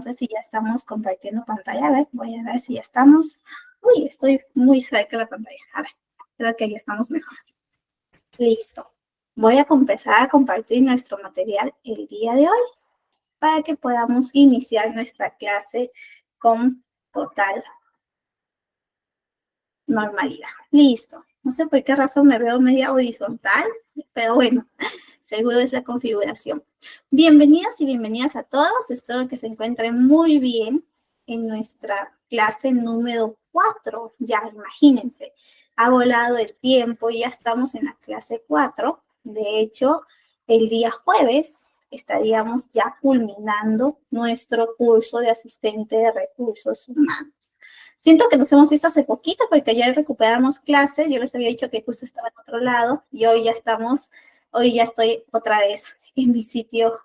No sé si ya estamos compartiendo pantalla. A ver, voy a ver si ya estamos. Uy, estoy muy cerca de la pantalla. A ver, creo que ya estamos mejor. Listo. Voy a empezar a compartir nuestro material el día de hoy para que podamos iniciar nuestra clase con total normalidad. Listo. No sé por qué razón me veo media horizontal, pero bueno, seguro es la configuración. Bienvenidos y bienvenidas a todos. Espero que se encuentren muy bien en nuestra clase número 4. Ya, imagínense, ha volado el tiempo, ya estamos en la clase 4. De hecho, el día jueves estaríamos ya culminando nuestro curso de asistente de recursos humanos. Siento que nos hemos visto hace poquito porque ayer recuperamos clase. Yo les había dicho que justo estaba en otro lado y hoy ya estoy otra vez en mi sitio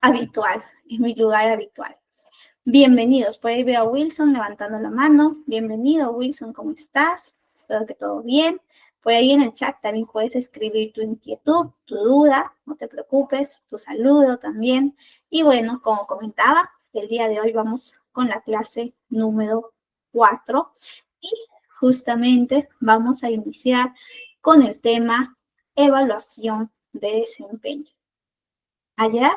habitual, en mi lugar habitual. Bienvenidos. Por ahí veo a Wilson levantando la mano. Bienvenido, Wilson, ¿cómo estás? Espero que todo bien. Por ahí en el chat también puedes escribir tu inquietud, tu duda, no te preocupes, tu saludo también. Y bueno, como comentaba, el día de hoy vamos con la clase número 4 y justamente vamos a iniciar con el tema evaluación de desempeño. Ayer,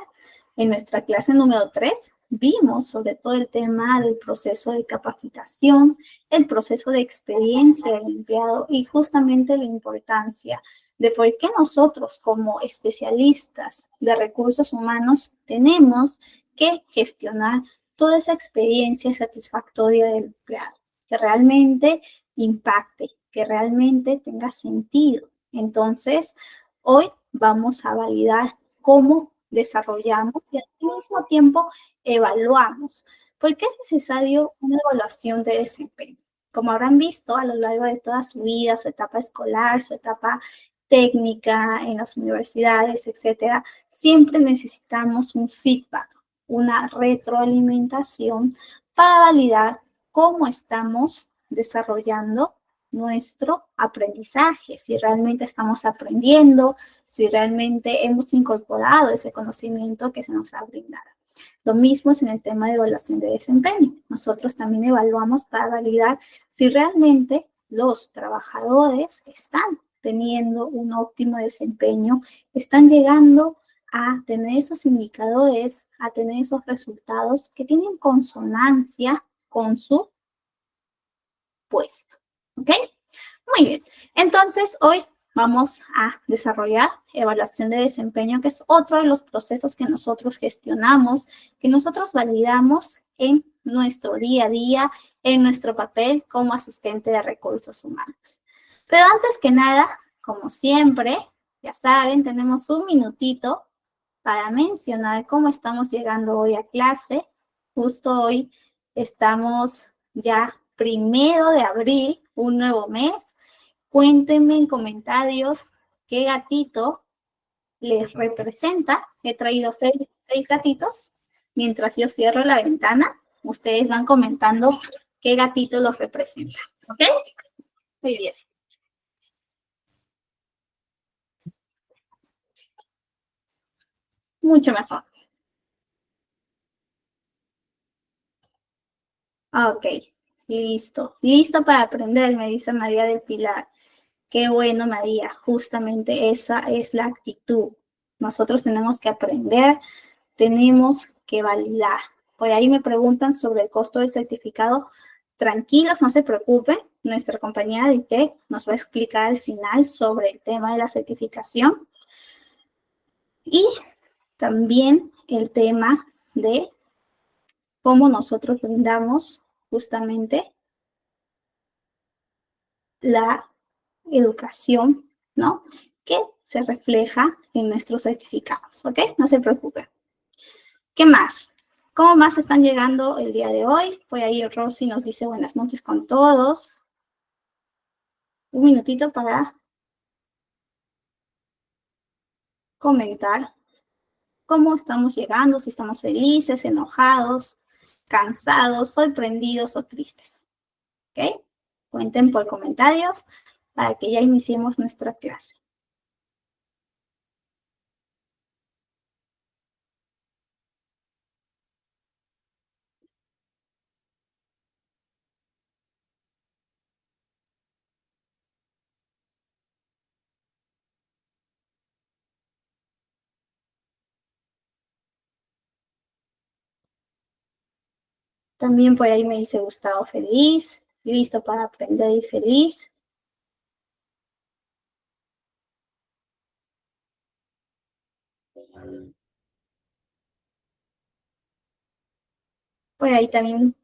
en nuestra clase número 3, vimos sobre todo el tema del proceso de capacitación, el proceso de experiencia del empleado y justamente la importancia de por qué nosotros como especialistas de recursos humanos tenemos que gestionar toda esa experiencia satisfactoria del empleado, que realmente impacte, que realmente tenga sentido. Entonces, hoy vamos a validar cómo desarrollamos y al mismo tiempo evaluamos. ¿Por qué es necesario una evaluación de desempeño? Como habrán visto a lo largo de toda su vida, su etapa escolar, su etapa técnica en las universidades, etcétera, siempre necesitamos un feedback, una retroalimentación para validar cómo estamos desarrollando nuestro aprendizaje, si realmente estamos aprendiendo, si realmente hemos incorporado ese conocimiento que se nos ha brindado. Lo mismo es en el tema de evaluación de desempeño. Nosotros también evaluamos para validar si realmente los trabajadores están teniendo un óptimo desempeño, están llegando a tener esos indicadores, a tener esos resultados que tienen consonancia con su puesto. ¿Ok? Muy bien. Entonces, hoy vamos a desarrollar evaluación de desempeño, que es otro de los procesos que nosotros gestionamos, que nosotros validamos en nuestro día a día, en nuestro papel como asistente de recursos humanos. Pero antes que nada, como siempre, ya saben, tenemos un minutito para mencionar cómo estamos llegando hoy a clase. Justo hoy estamos ya 1 de abril, un nuevo mes. Cuéntenme en comentarios qué gatito les representa. He traído seis gatitos. Mientras yo cierro la ventana, ustedes van comentando qué gatito los representa. ¿Ok? Muy bien. Mucho mejor. Ok, listo. Listo para aprender, me dice María del Pilar. Qué bueno, María. Justamente esa es la actitud. Nosotros tenemos que aprender, tenemos que validar. Por ahí me preguntan sobre el costo del certificado. Tranquilos, no se preocupen. Nuestra compañía de ITEC nos va a explicar al final sobre el tema de la certificación. Y también el tema de cómo nosotros brindamos justamente la educación, ¿no? Que se refleja en nuestros certificados, ¿ok? No se preocupen. ¿Qué más? ¿Cómo más están llegando el día de hoy? Por ahí Rosy nos dice buenas noches con todos. Un minutito para comentar cómo estamos llegando, si estamos felices, enojados, cansados, sorprendidos o tristes. ¿Ok? Cuenten por comentarios para que ya iniciemos nuestra clase. También por ahí me dice Gustavo feliz, listo para aprender y feliz. Por ahí también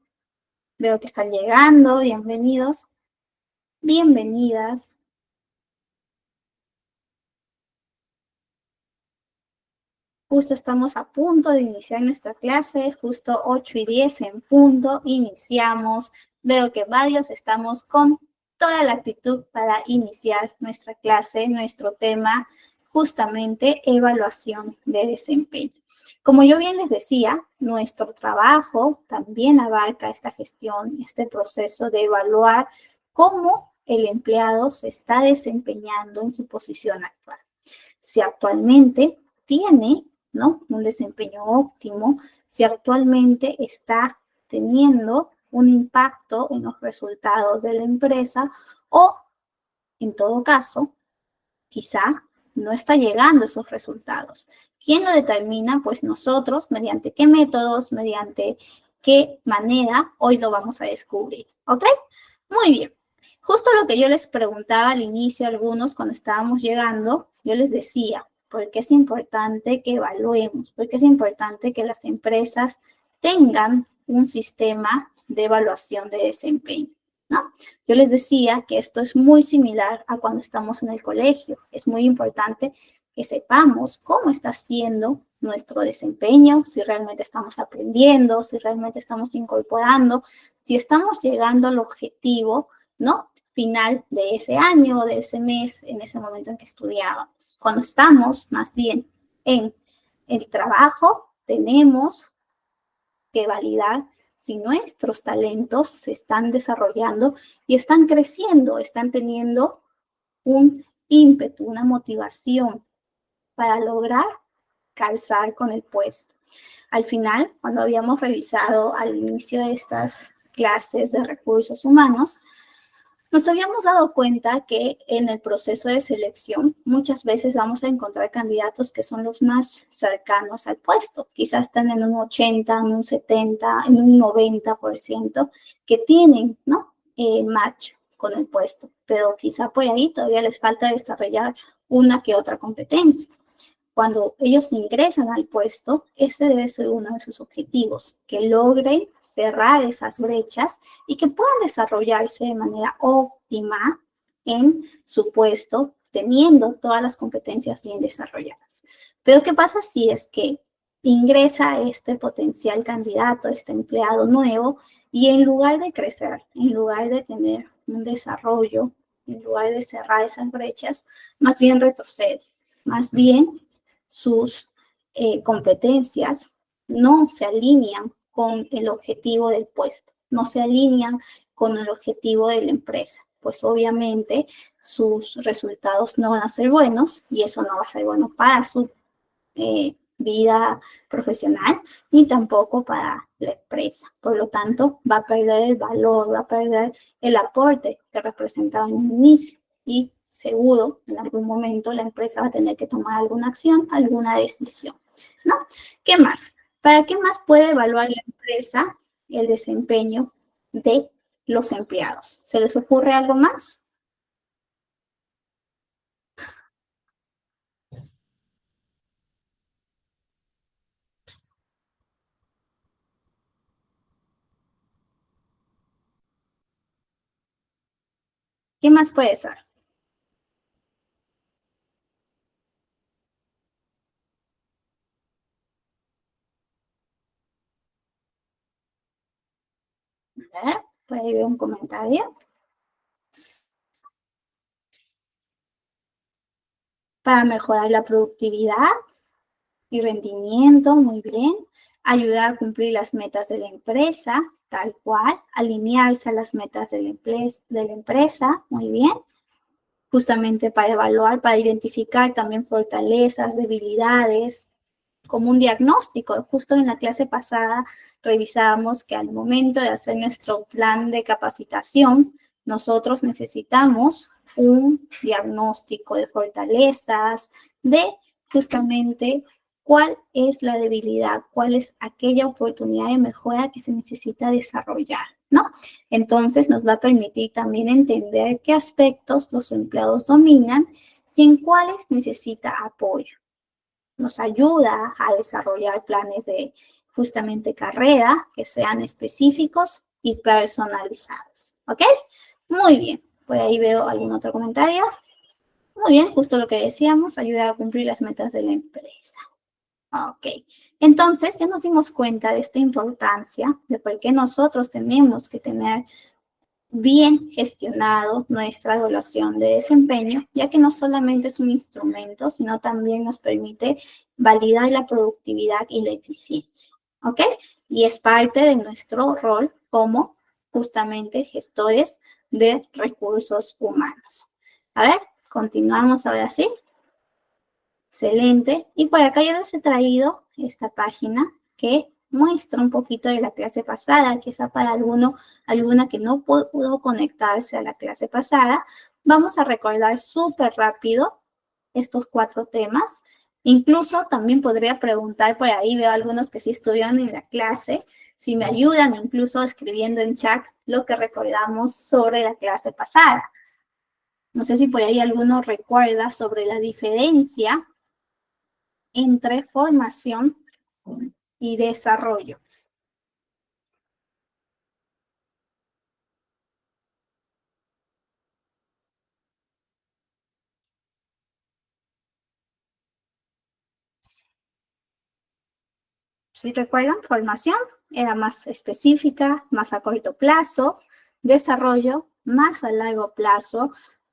veo que están llegando, bienvenidos, bienvenidas. Justo estamos a punto de iniciar nuestra clase, justo 8:10 en punto, iniciamos. Veo que varios estamos con toda la actitud para iniciar nuestra clase, nuestro tema, justamente evaluación de desempeño. Como yo bien les decía, nuestro trabajo también abarca esta gestión, este proceso de evaluar cómo el empleado se está desempeñando en su posición actual. Si actualmente tiene, ¿no?, un desempeño óptimo, si actualmente está teniendo un impacto en los resultados de la empresa o, en todo caso, quizá no está llegando a esos resultados. ¿Quién lo determina? Pues nosotros, mediante qué métodos, mediante qué manera, hoy lo vamos a descubrir, ¿ok? Muy bien. Justo lo que yo les preguntaba al inicio a algunos cuando estábamos llegando, yo les decía, ¿por qué es importante que evaluemos? ¿Por qué es importante que las empresas tengan un sistema de evaluación de desempeño? ¿No? Yo les decía que esto es muy similar a cuando estamos en el colegio. Es muy importante que sepamos cómo está siendo nuestro desempeño, si realmente estamos aprendiendo, si realmente estamos incorporando, si estamos llegando al objetivo, ¿no?, final de ese año, de ese mes, en ese momento en que estudiábamos. Cuando estamos más bien en el trabajo, tenemos que validar si nuestros talentos se están desarrollando y están creciendo, están teniendo un ímpetu, una motivación para lograr calzar con el puesto. Al final, cuando habíamos revisado al inicio de estas clases de recursos humanos, nos habíamos dado cuenta que en el proceso de selección muchas veces vamos a encontrar candidatos que son los más cercanos al puesto. Quizás están en un 80, en un 70, en un 90% que tienen, ¿no?, match con el puesto, pero quizá por ahí todavía les falta desarrollar una que otra competencia. Cuando ellos ingresan al puesto, ese debe ser uno de sus objetivos, que logren cerrar esas brechas y que puedan desarrollarse de manera óptima en su puesto, teniendo todas las competencias bien desarrolladas. Pero ¿qué pasa si es que ingresa este potencial candidato, este empleado nuevo, y en lugar de crecer, en lugar de tener un desarrollo, en lugar de cerrar esas brechas, más bien retrocede, más bien sus competencias no se alinean con el objetivo del puesto, no se alinean con el objetivo de la empresa, pues obviamente sus resultados no van a ser buenos y eso no va a ser bueno para su vida profesional ni tampoco para la empresa. Por lo tanto, va a perder el valor, va a perder el aporte que representaba en un inicio y seguro en algún momento la empresa va a tener que tomar alguna acción, alguna decisión, ¿no? ¿Qué más? ¿Para qué más puede evaluar la empresa el desempeño de los empleados? ¿Se les ocurre algo más? ¿Qué más puede ser? A ver, por ahí veo un comentario. Para mejorar la productividad y rendimiento, muy bien. Ayudar a cumplir las metas de la empresa, tal cual. Alinearse a las metas de la empresa, muy bien. Justamente para evaluar, para identificar también fortalezas, debilidades, como un diagnóstico. Justo en la clase pasada revisábamos que al momento de hacer nuestro plan de capacitación, nosotros necesitamos un diagnóstico de fortalezas, de justamente cuál es la debilidad, cuál es aquella oportunidad de mejora que se necesita desarrollar, ¿no? Entonces nos va a permitir también entender qué aspectos los empleados dominan y en cuáles necesita apoyo. Nos ayuda a desarrollar planes de justamente carrera que sean específicos y personalizados, ¿ok? Muy bien, por ahí veo algún otro comentario. Muy bien, justo lo que decíamos, ayuda a cumplir las metas de la empresa. Ok, entonces ya nos dimos cuenta de esta importancia de por qué nosotros tenemos que tener bien gestionado nuestra evaluación de desempeño, ya que no solamente es un instrumento, sino también nos permite validar la productividad y la eficiencia, ¿ok? Y es parte de nuestro rol como justamente gestores de recursos humanos. A ver, continuamos ahora sí. Excelente. Y por acá yo les he traído esta página que muestra un poquito de la clase pasada, quizá para alguna que no pudo conectarse a la clase pasada. Vamos a recordar súper rápido estos 4 temas. Incluso también podría preguntar por ahí, veo algunos que sí estuvieron en la clase, si me ayudan incluso escribiendo en chat lo que recordamos sobre la clase pasada. No sé si por ahí alguno recuerda sobre la diferencia entre formación y desarrollo. Si recuerdan, formación era más específica, más a corto plazo, desarrollo más a largo plazo,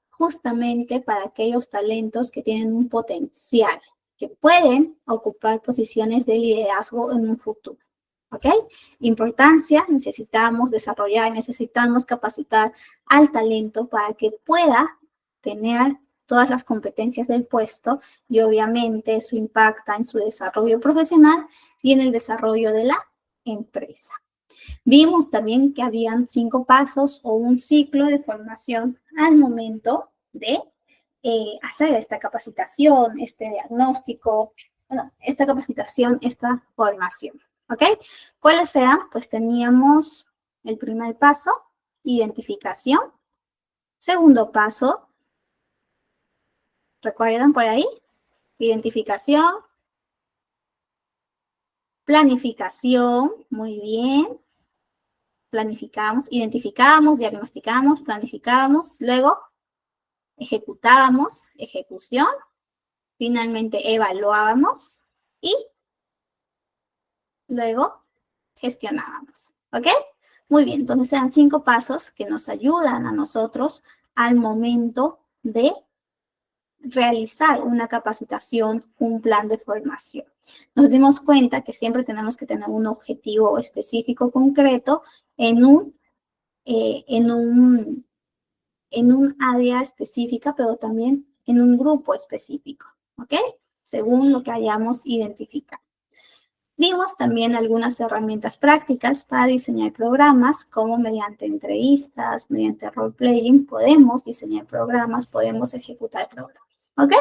justamente para aquellos talentos que tienen un potencial, que pueden ocupar posiciones de liderazgo en un futuro. ¿Ok? Importancia, necesitamos desarrollar, necesitamos capacitar al talento para que pueda tener todas las competencias del puesto y obviamente eso impacta en su desarrollo profesional y en el desarrollo de la empresa. Vimos también que habían 5 pasos o un ciclo de formación al momento de hacer esta capacitación, este diagnóstico, bueno, esta capacitación, esta formación. ¿Ok? ¿Cuáles eran? Pues teníamos el primer paso, identificación. Segundo paso, ¿recuerdan por ahí? Identificación, planificación, muy bien. Planificamos, identificamos, diagnosticamos, planificamos, luego ejecutábamos, ejecución, finalmente evaluábamos y luego gestionábamos. ¿Ok? Muy bien, entonces eran 5 pasos que nos ayudan a nosotros al momento de realizar una capacitación, un plan de formación. Nos dimos cuenta que siempre tenemos que tener un objetivo específico, concreto, en un área específica, pero también en un grupo específico, ¿ok? Según lo que hayamos identificado. Vimos también algunas herramientas prácticas para diseñar programas, como mediante entrevistas, mediante role-playing, podemos diseñar programas, podemos ejecutar programas, ¿ok?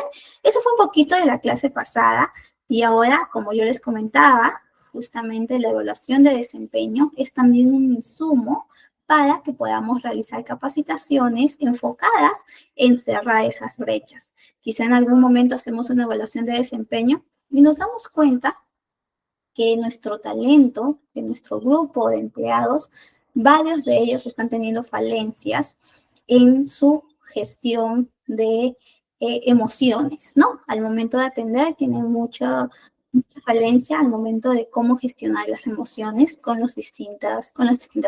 Eso fue un poquito de la clase pasada y ahora, como yo les comentaba, justamente la evaluación de desempeño es también un insumo para que podamos realizar capacitaciones enfocadas en cerrar esas brechas. Quizá en algún momento hacemos una evaluación de desempeño y nos damos cuenta que nuestro talento, que nuestro grupo de empleados, varios de ellos están teniendo falencias en su gestión de emociones, ¿no? Al momento de atender tienen mucha falencia al momento de cómo gestionar las emociones con las distintas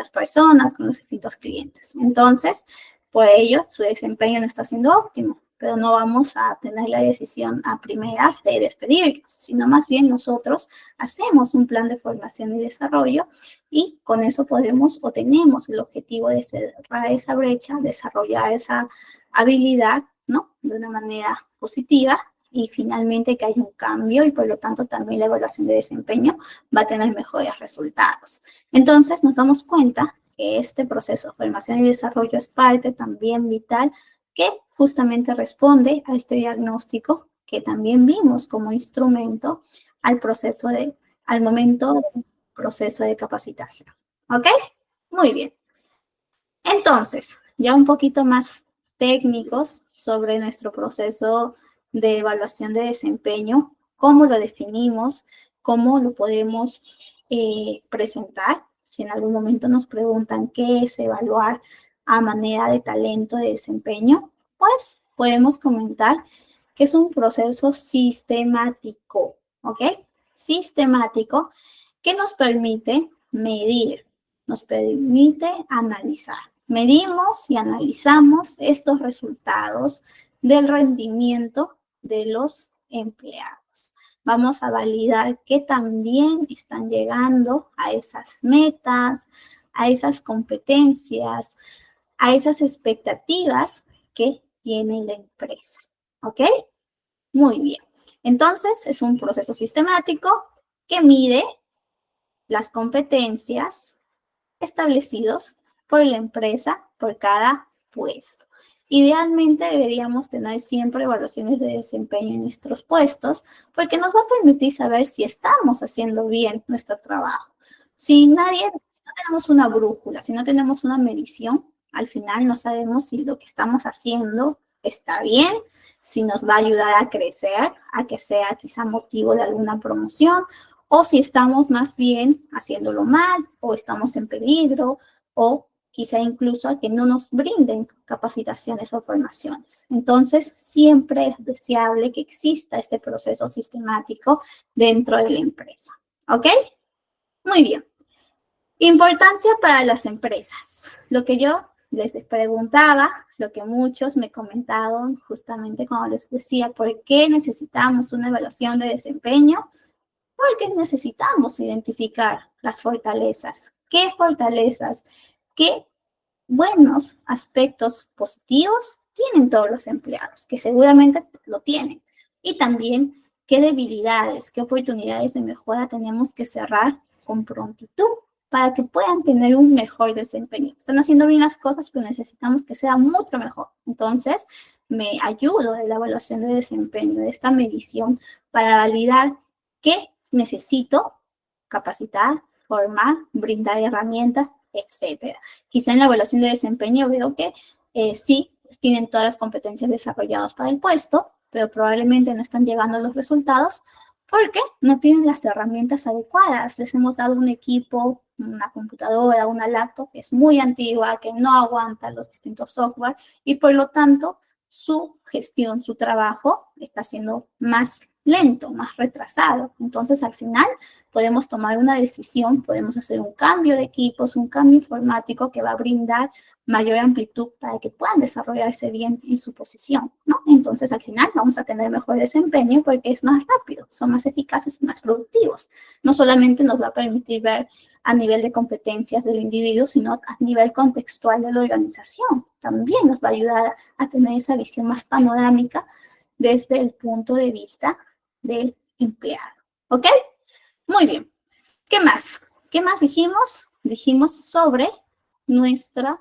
personas, con los distintos clientes. Entonces, por ello, su desempeño no está siendo óptimo, pero no vamos a tener la decisión a primeras de despedirlos, sino más bien nosotros hacemos un plan de formación y desarrollo y con eso podemos o tenemos el objetivo de cerrar esa brecha, desarrollar esa habilidad, ¿no? De una manera positiva y finalmente que haya un cambio y por lo tanto también la evaluación de desempeño va a tener mejores resultados. Entonces nos damos cuenta que este proceso de formación y desarrollo es parte también vital que justamente responde a este diagnóstico que también vimos como instrumento al momento del proceso de capacitación. ¿Ok? Muy bien. Entonces, ya un poquito más técnicos sobre nuestro proceso de evaluación de desempeño, cómo lo definimos, cómo lo podemos presentar. Si en algún momento nos preguntan qué es evaluar a manera de talento de desempeño, pues podemos comentar que es un proceso sistemático, ¿ok? Sistemático que nos permite medir, nos permite analizar. Medimos y analizamos estos resultados del rendimiento de los empleados. Vamos a validar que también están llegando a esas metas, a esas competencias, a esas expectativas que tiene la empresa. ¿Ok? Muy bien. Entonces, es un proceso sistemático que mide las competencias establecidos por la empresa por cada puesto. Idealmente deberíamos tener siempre evaluaciones de desempeño en nuestros puestos porque nos va a permitir saber si estamos haciendo bien nuestro trabajo. Si no tenemos una brújula, si no tenemos una medición, al final no sabemos si lo que estamos haciendo está bien, si nos va a ayudar a crecer, a que sea quizá motivo de alguna promoción, o si estamos más bien haciéndolo mal, o estamos en peligro, o quizá incluso a que no nos brinden capacitaciones o formaciones. Entonces, siempre es deseable que exista este proceso sistemático dentro de la empresa. ¿Ok? Muy bien. Importancia para las empresas. Lo que yo les preguntaba, lo que muchos me comentaron justamente cuando les decía, ¿por qué necesitamos una evaluación de desempeño? Porque necesitamos identificar las fortalezas. ¿Qué fortalezas? ¿Qué buenos aspectos positivos tienen todos los empleados? Que seguramente lo tienen. Y también qué debilidades, qué oportunidades de mejora tenemos que cerrar con prontitud para que puedan tener un mejor desempeño. Están haciendo bien las cosas, pero necesitamos que sea mucho mejor. Entonces, me ayudo de la evaluación de desempeño, de esta medición, para validar qué necesito capacitar, formar, brindar herramientas, etcétera. Quizá en la evaluación de desempeño veo que sí tienen todas las competencias desarrolladas para el puesto, pero probablemente no están llegando a los resultados porque no tienen las herramientas adecuadas. Les hemos dado un equipo, una computadora, una laptop que es muy antigua, que no aguanta los distintos software y por lo tanto su gestión, su trabajo está siendo más lento, más retrasado. Entonces, al final, podemos tomar una decisión, podemos hacer un cambio de equipos, un cambio informático que va a brindar mayor amplitud para que puedan desarrollarse bien en su posición, ¿no? Entonces, al final, vamos a tener mejor desempeño porque es más rápido, son más eficaces y más productivos. No solamente nos va a permitir ver a nivel de competencias del individuo, sino a nivel contextual de la organización. También nos va a ayudar a tener esa visión más panorámica desde el punto de vista del empleado. ¿Ok? Muy bien. ¿Qué más? ¿Qué más dijimos? Dijimos sobre nuestra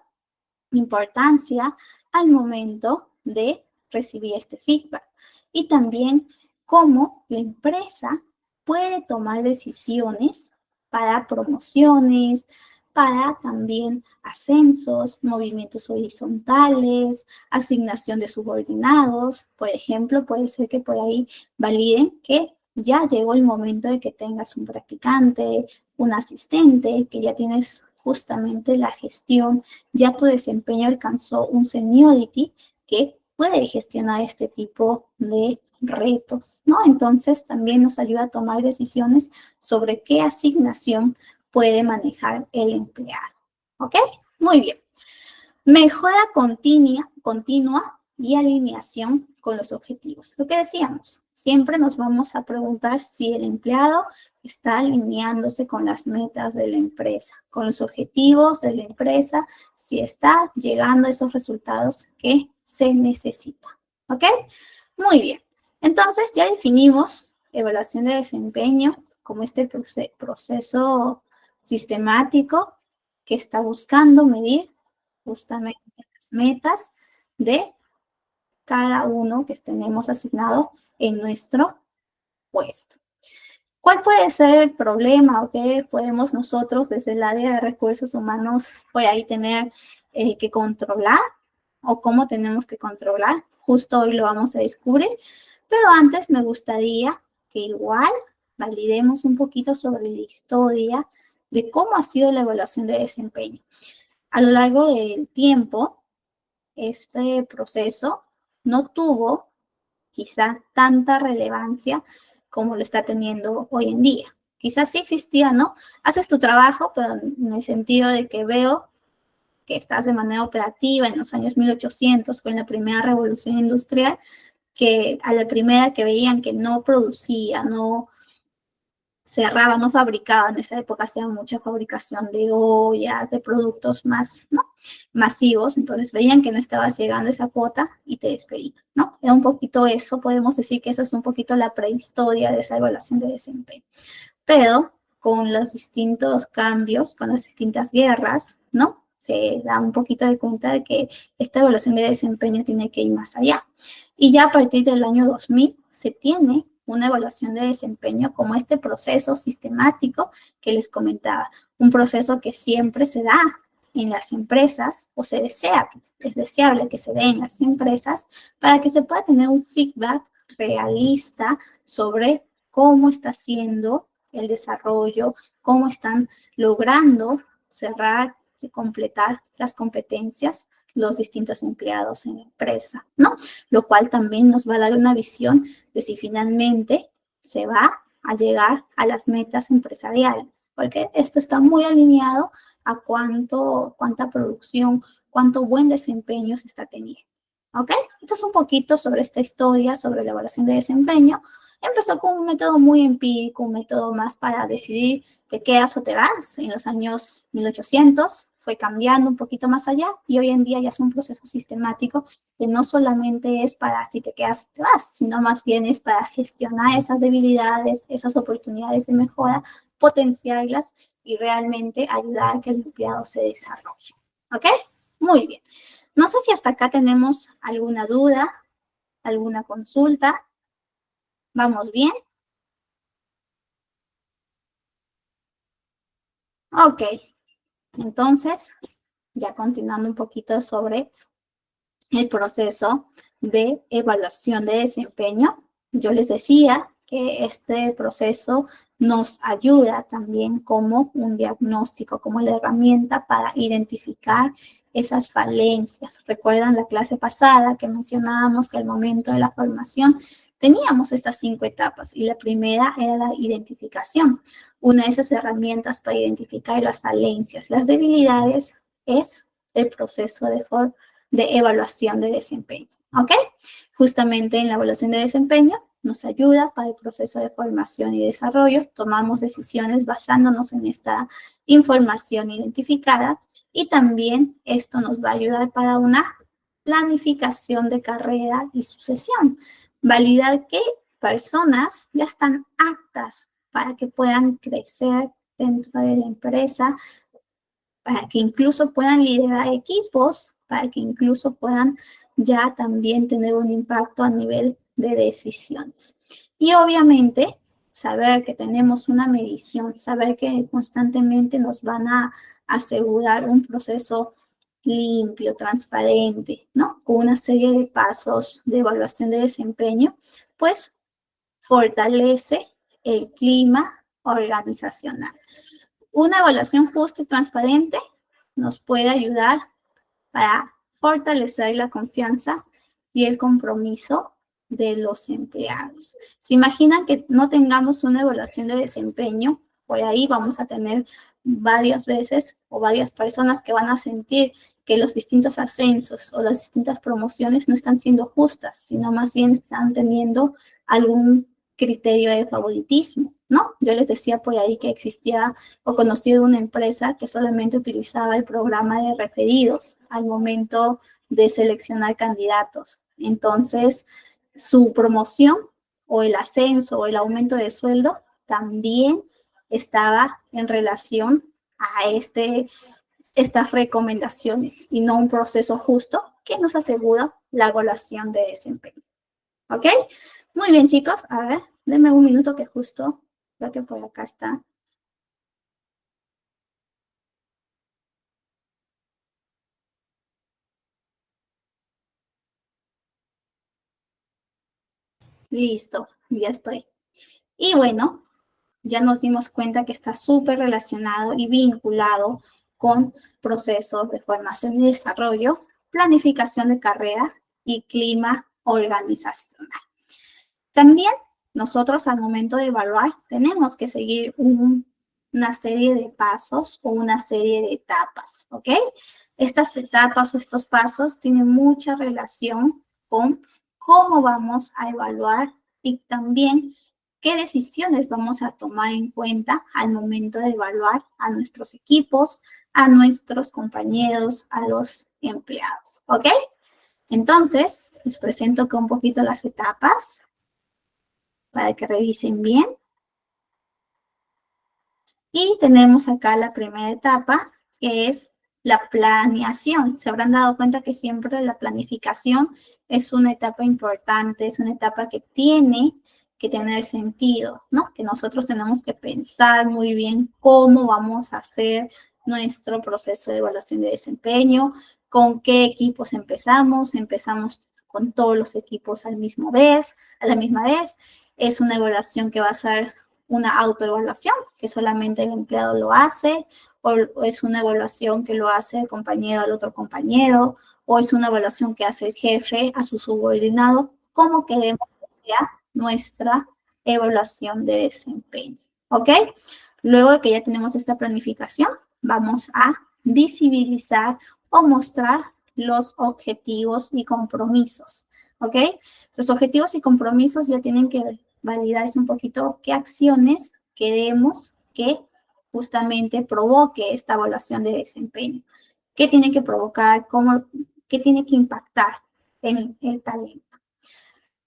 importancia al momento de recibir este feedback y también cómo la empresa puede tomar decisiones para promociones, para también ascensos, movimientos horizontales, asignación de subordinados. Por ejemplo, puede ser que por ahí validen que ya llegó el momento de que tengas un practicante, un asistente, que ya tienes justamente la gestión, ya tu desempeño alcanzó un seniority que puede gestionar este tipo de retos, ¿no? Entonces también nos ayuda a tomar decisiones sobre qué asignación puede manejar el empleado. ¿Ok? Muy bien. Mejora continua y alineación con los objetivos. Lo que decíamos, siempre nos vamos a preguntar si el empleado está alineándose con las metas de la empresa, con los objetivos de la empresa, si está llegando a esos resultados que se necesitan. ¿Ok? Muy bien. Entonces ya definimos evaluación de desempeño como este proceso sistemático que está buscando medir justamente las metas de cada uno que tenemos asignado en nuestro puesto. ¿Cuál puede ser el problema o qué podemos nosotros desde el área de recursos humanos por ahí tener que controlar o cómo tenemos que controlar? Justo hoy lo vamos a descubrir, pero antes me gustaría que igual validemos un poquito sobre la historia de cómo ha sido la evaluación de desempeño. A lo largo del tiempo, este proceso no tuvo quizá tanta relevancia como lo está teniendo hoy en día. Quizás sí existía, ¿no? Haces tu trabajo, pero en el sentido de que veo que estás de manera operativa en los años 1800 con la primera revolución industrial, que a la primera que veían que no producía, no cerraba, no fabricaba, en esa época hacía mucha fabricación de ollas, de productos más, ¿no? Masivos, entonces veían que no estabas llegando a esa cuota y te despedían, ¿no? Era un poquito eso, podemos decir que esa es un poquito la prehistoria de esa evaluación de desempeño. Pero con los distintos cambios, con las distintas guerras, ¿no? Se da un poquito de cuenta de que esta evaluación de desempeño tiene que ir más allá. Y ya a partir del año 2000 se tiene una evaluación de desempeño como este proceso sistemático que les comentaba, un proceso que siempre se da en las empresas o se desea, es deseable que se dé en las empresas para que se pueda tener un feedback realista sobre cómo está siendo el desarrollo, cómo están logrando cerrar y completar las competencias los distintos empleados en la empresa, ¿no? Lo cual también nos va a dar una visión de si finalmente se va a llegar a las metas empresariales, porque esto está muy alineado a cuánta producción, cuánto buen desempeño se está teniendo, ¿ok? Entonces un poquito sobre esta historia, sobre la evaluación de desempeño. Empezó con un método muy empírico, un método más para decidir te quedas o te vas. En los años 1800 fue cambiando un poquito más allá y hoy en día ya es un proceso sistemático que no solamente es para si te quedas, te vas, sino más bien es para gestionar esas debilidades, esas oportunidades de mejora, potenciarlas y realmente ayudar a que el empleado se desarrolle. ¿Ok? Muy bien. No sé si hasta acá tenemos alguna duda, alguna consulta. ¿Vamos bien? Ok. Entonces, ya continuando un poquito sobre el proceso de evaluación de desempeño, yo les decía que este proceso nos ayuda también como un diagnóstico, como la herramienta para identificar esas falencias. ¿Recuerdan la clase pasada que mencionábamos que al momento de la formación teníamos estas 5 etapas y la primera era la identificación? Una de esas herramientas para identificar las falencias, las debilidades, es el proceso de evaluación de desempeño, ¿ok? Justamente en la evaluación de desempeño nos ayuda para el proceso de formación y desarrollo, tomamos decisiones basándonos en esta información identificada y también esto nos va a ayudar para una planificación de carrera y sucesión, validar qué personas ya están aptas para que puedan crecer dentro de la empresa, para que incluso puedan liderar equipos, para que incluso puedan ya también tener un impacto a nivel de decisiones. Y obviamente, saber que tenemos una medición, saber que constantemente nos van a asegurar un proceso limpio, transparente, ¿no? Con una serie de pasos de evaluación de desempeño, pues fortalece el clima organizacional. Una evaluación justa y transparente nos puede ayudar para fortalecer la confianza y el compromiso de los empleados. ¿Se imaginan que no tengamos una evaluación de desempeño? Por ahí vamos a tener varias veces o varias personas que van a sentir que los distintos ascensos o las distintas promociones no están siendo justas, sino más bien están teniendo algún criterio de favoritismo, ¿no? Yo les decía por ahí que existía o conocí una empresa que solamente utilizaba el programa de referidos al momento de seleccionar candidatos. Entonces, su promoción o el ascenso o el aumento de sueldo también estaba en relación a estas recomendaciones y no un proceso justo que nos asegura la evaluación de desempeño. ¿Ok? Muy bien, chicos. A ver, denme un minuto que justo creo que por acá está. Listo, ya estoy. Y bueno, ya nos dimos cuenta que está súper relacionado y vinculado con procesos de formación y desarrollo, planificación de carrera y clima organizacional. También nosotros al momento de evaluar tenemos que seguir una serie de pasos o una serie de etapas, ¿ok? Estas etapas o estos pasos tienen mucha relación con cómo vamos a evaluar y también qué decisiones vamos a tomar en cuenta al momento de evaluar a nuestros equipos, a nuestros compañeros, a los empleados, ¿ok? Entonces, les presento con un poquito las etapas para que revisen bien. Y tenemos acá la primera etapa, que es la planeación. Se habrán dado cuenta que siempre la planificación es una etapa importante, es una etapa que tiene que tener sentido, ¿no? Que nosotros tenemos que pensar muy bien cómo vamos a hacer nuestro proceso de evaluación de desempeño, con qué equipos empezamos con todos los equipos a la misma vez. Es una evaluación que va a ser una autoevaluación, que solamente el empleado lo hace, o es una evaluación que lo hace el compañero al otro compañero, o es una evaluación que hace el jefe a su subordinado, como queremos que sea nuestra evaluación de desempeño, ¿ok? Luego de que ya tenemos esta planificación, vamos a visibilizar o mostrar los objetivos y compromisos, ¿ok? Los objetivos y compromisos ya tienen que validarse un poquito qué acciones queremos que justamente provoque esta evaluación de desempeño. ¿Qué tiene que provocar? ¿Qué tiene que impactar en el talento?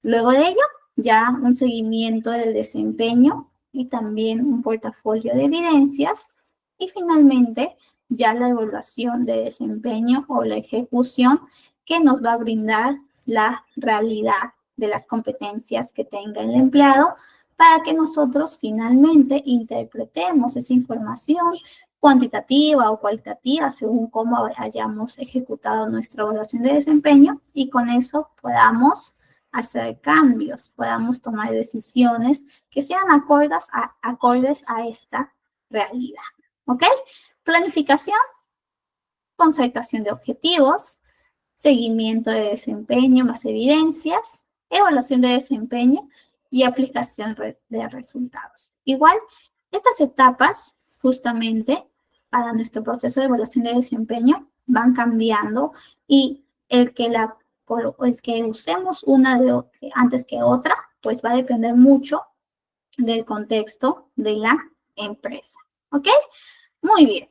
Luego de ello, ya un seguimiento del desempeño y también un portafolio de evidencias. Y finalmente, ya la evaluación de desempeño o la ejecución que nos va a brindar la realidad de las competencias que tenga el empleado para que nosotros finalmente interpretemos esa información cuantitativa o cualitativa según cómo hayamos ejecutado nuestra evaluación de desempeño y con eso podamos hacer cambios, podamos tomar decisiones que sean acordes a esta realidad. ¿Ok? Planificación, concertación de objetivos, seguimiento de desempeño más evidencias, evaluación de desempeño y aplicación de resultados. Igual, estas etapas justamente para nuestro proceso de evaluación de desempeño van cambiando y el que usemos una antes que otra, pues va a depender mucho del contexto de la empresa. ¿Ok? Muy bien.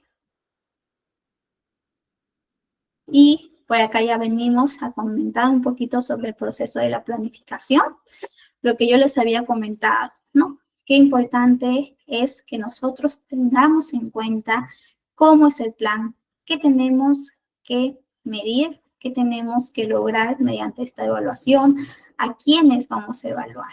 Y por acá ya venimos a comentar un poquito sobre el proceso de la planificación, lo que yo les había comentado, ¿no? Qué importante es que nosotros tengamos en cuenta cómo es el plan, qué tenemos que medir, qué tenemos que lograr mediante esta evaluación, a quiénes vamos a evaluar.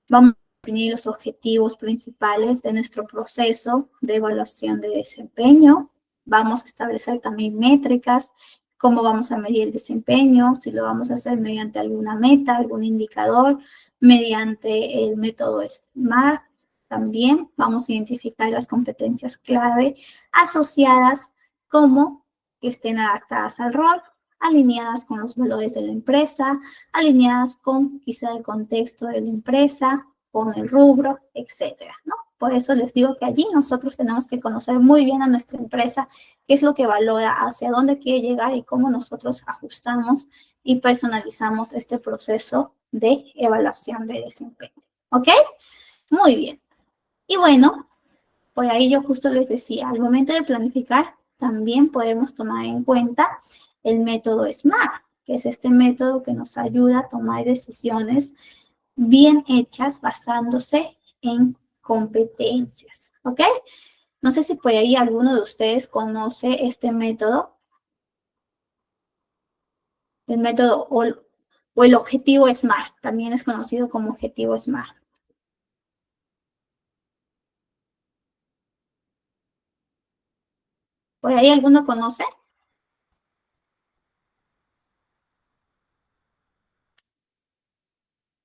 Vamos a definir los objetivos principales de nuestro proceso de evaluación de desempeño. Vamos a establecer también métricas, cómo vamos a medir el desempeño, si lo vamos a hacer mediante alguna meta, algún indicador, mediante el método SMART. También vamos a identificar las competencias clave asociadas como que estén adaptadas al rol, alineadas con los valores de la empresa, alineadas con quizá el contexto de la empresa, con el rubro, etcétera, ¿no? Por eso les digo que allí nosotros tenemos que conocer muy bien a nuestra empresa, qué es lo que valora, hacia dónde quiere llegar y cómo nosotros ajustamos y personalizamos este proceso de evaluación de desempeño. ¿Ok? Muy bien. Y bueno, por ahí yo justo les decía, al momento de planificar, también podemos tomar en cuenta el método SMART, que es este método que nos ayuda a tomar decisiones bien hechas basándose en competencias, ¿ok? No sé si por ahí alguno de ustedes conoce este método, el método o el objetivo SMART, también es conocido como objetivo SMART. ¿Por ahí alguno conoce?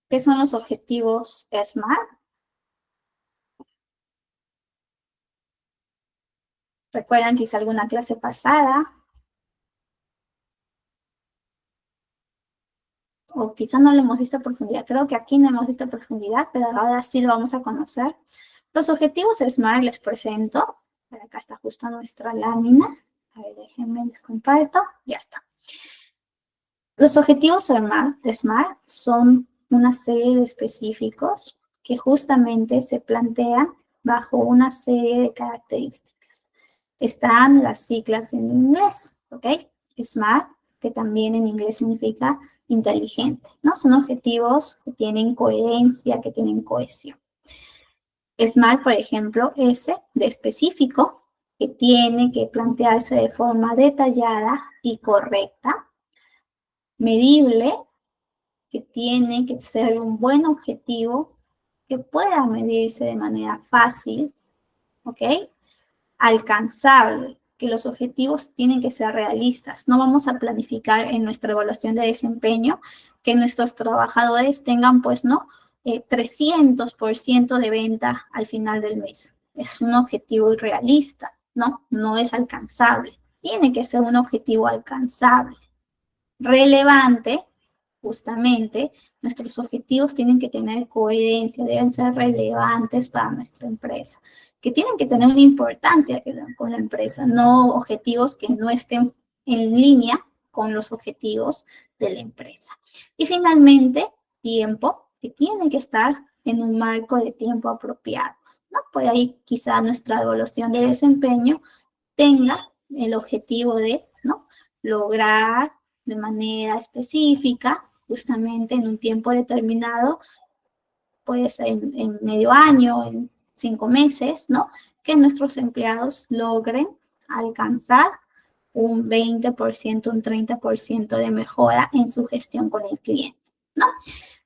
¿Qué son los objetivos SMART? ¿Recuerdan quizá alguna clase pasada? O quizá no lo hemos visto a profundidad. Creo que aquí no hemos visto a profundidad, pero ahora sí lo vamos a conocer. Los objetivos SMART les presento. Acá está justo nuestra lámina. A ver, déjenme, les comparto. Ya está. Los objetivos SMART son una serie de específicos que justamente se plantean bajo una serie de características. Están las siglas en inglés, ¿ok? SMART, que también en inglés significa inteligente, ¿no? Son objetivos que tienen coherencia, que tienen cohesión. SMART, por ejemplo, S de específico, que tiene que plantearse de forma detallada y correcta. Medible, que tiene que ser un buen objetivo que pueda medirse de manera fácil, ¿ok? Alcanzable, que los objetivos tienen que ser realistas. No vamos a planificar en nuestra evaluación de desempeño que nuestros trabajadores tengan, pues, ¿no? 300% de venta al final del mes. Es un objetivo irrealista, ¿no? No es alcanzable. Tiene que ser un objetivo alcanzable, relevante. Justamente, nuestros objetivos tienen que tener coherencia, deben ser relevantes para nuestra empresa, que tienen que tener una importancia con la empresa, no objetivos que no estén en línea con los objetivos de la empresa. Y finalmente, tiempo, que tiene que estar en un marco de tiempo apropiado, ¿no? Por ahí quizá nuestra evaluación de desempeño tenga el objetivo de, ¿no?, lograr de manera específica, justamente en un tiempo determinado, pues en medio año, en 5 meses, ¿no? Que nuestros empleados logren alcanzar un 20%, un 30% de mejora en su gestión con el cliente, ¿no?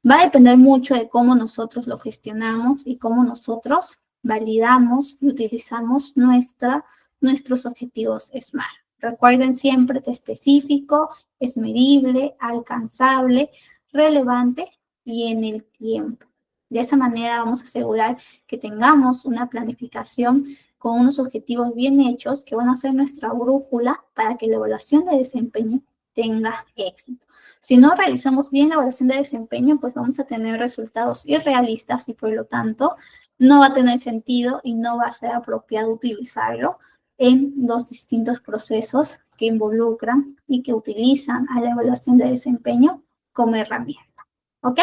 Va a depender mucho de cómo nosotros lo gestionamos y cómo nosotros validamos y utilizamos nuestros objetivos SMART. Recuerden siempre, es específico, es medible, alcanzable, relevante y en el tiempo. De esa manera vamos a asegurar que tengamos una planificación con unos objetivos bien hechos que van a ser nuestra brújula para que la evaluación de desempeño tenga éxito. Si no realizamos bien la evaluación de desempeño, pues vamos a tener resultados irrealistas y por lo tanto no va a tener sentido y no va a ser apropiado utilizarlo en los distintos procesos que involucran y que utilizan a la evaluación de desempeño como herramienta. ¿Ok?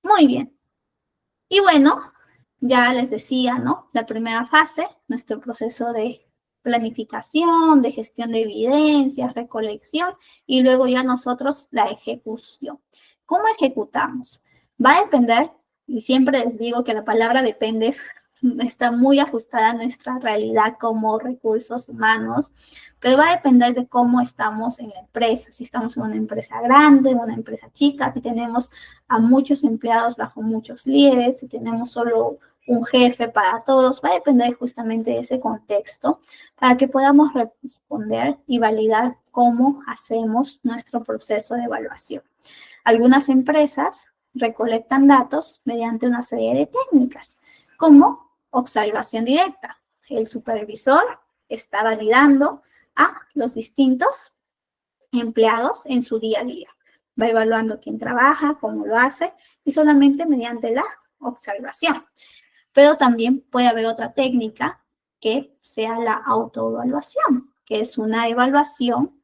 Muy bien. Y bueno, ya les decía, ¿no? La primera fase, nuestro proceso de planificación, de gestión de evidencias, recolección, y luego ya nosotros la ejecución. ¿Cómo ejecutamos? Va a depender, y siempre les digo que la palabra depende está muy ajustada a nuestra realidad como recursos humanos, pero va a depender de cómo estamos en la empresa, si estamos en una empresa grande, en una empresa chica, si tenemos a muchos empleados bajo muchos líderes, si tenemos solo un jefe para todos, va a depender justamente de ese contexto para que podamos responder y validar cómo hacemos nuestro proceso de evaluación. Algunas empresas recolectan datos mediante una serie de técnicas, como observación directa. El supervisor está validando a los distintos empleados en su día a día. Va evaluando quién trabaja, cómo lo hace, y solamente mediante la observación. Pero también puede haber otra técnica que sea la autoevaluación, que es una evaluación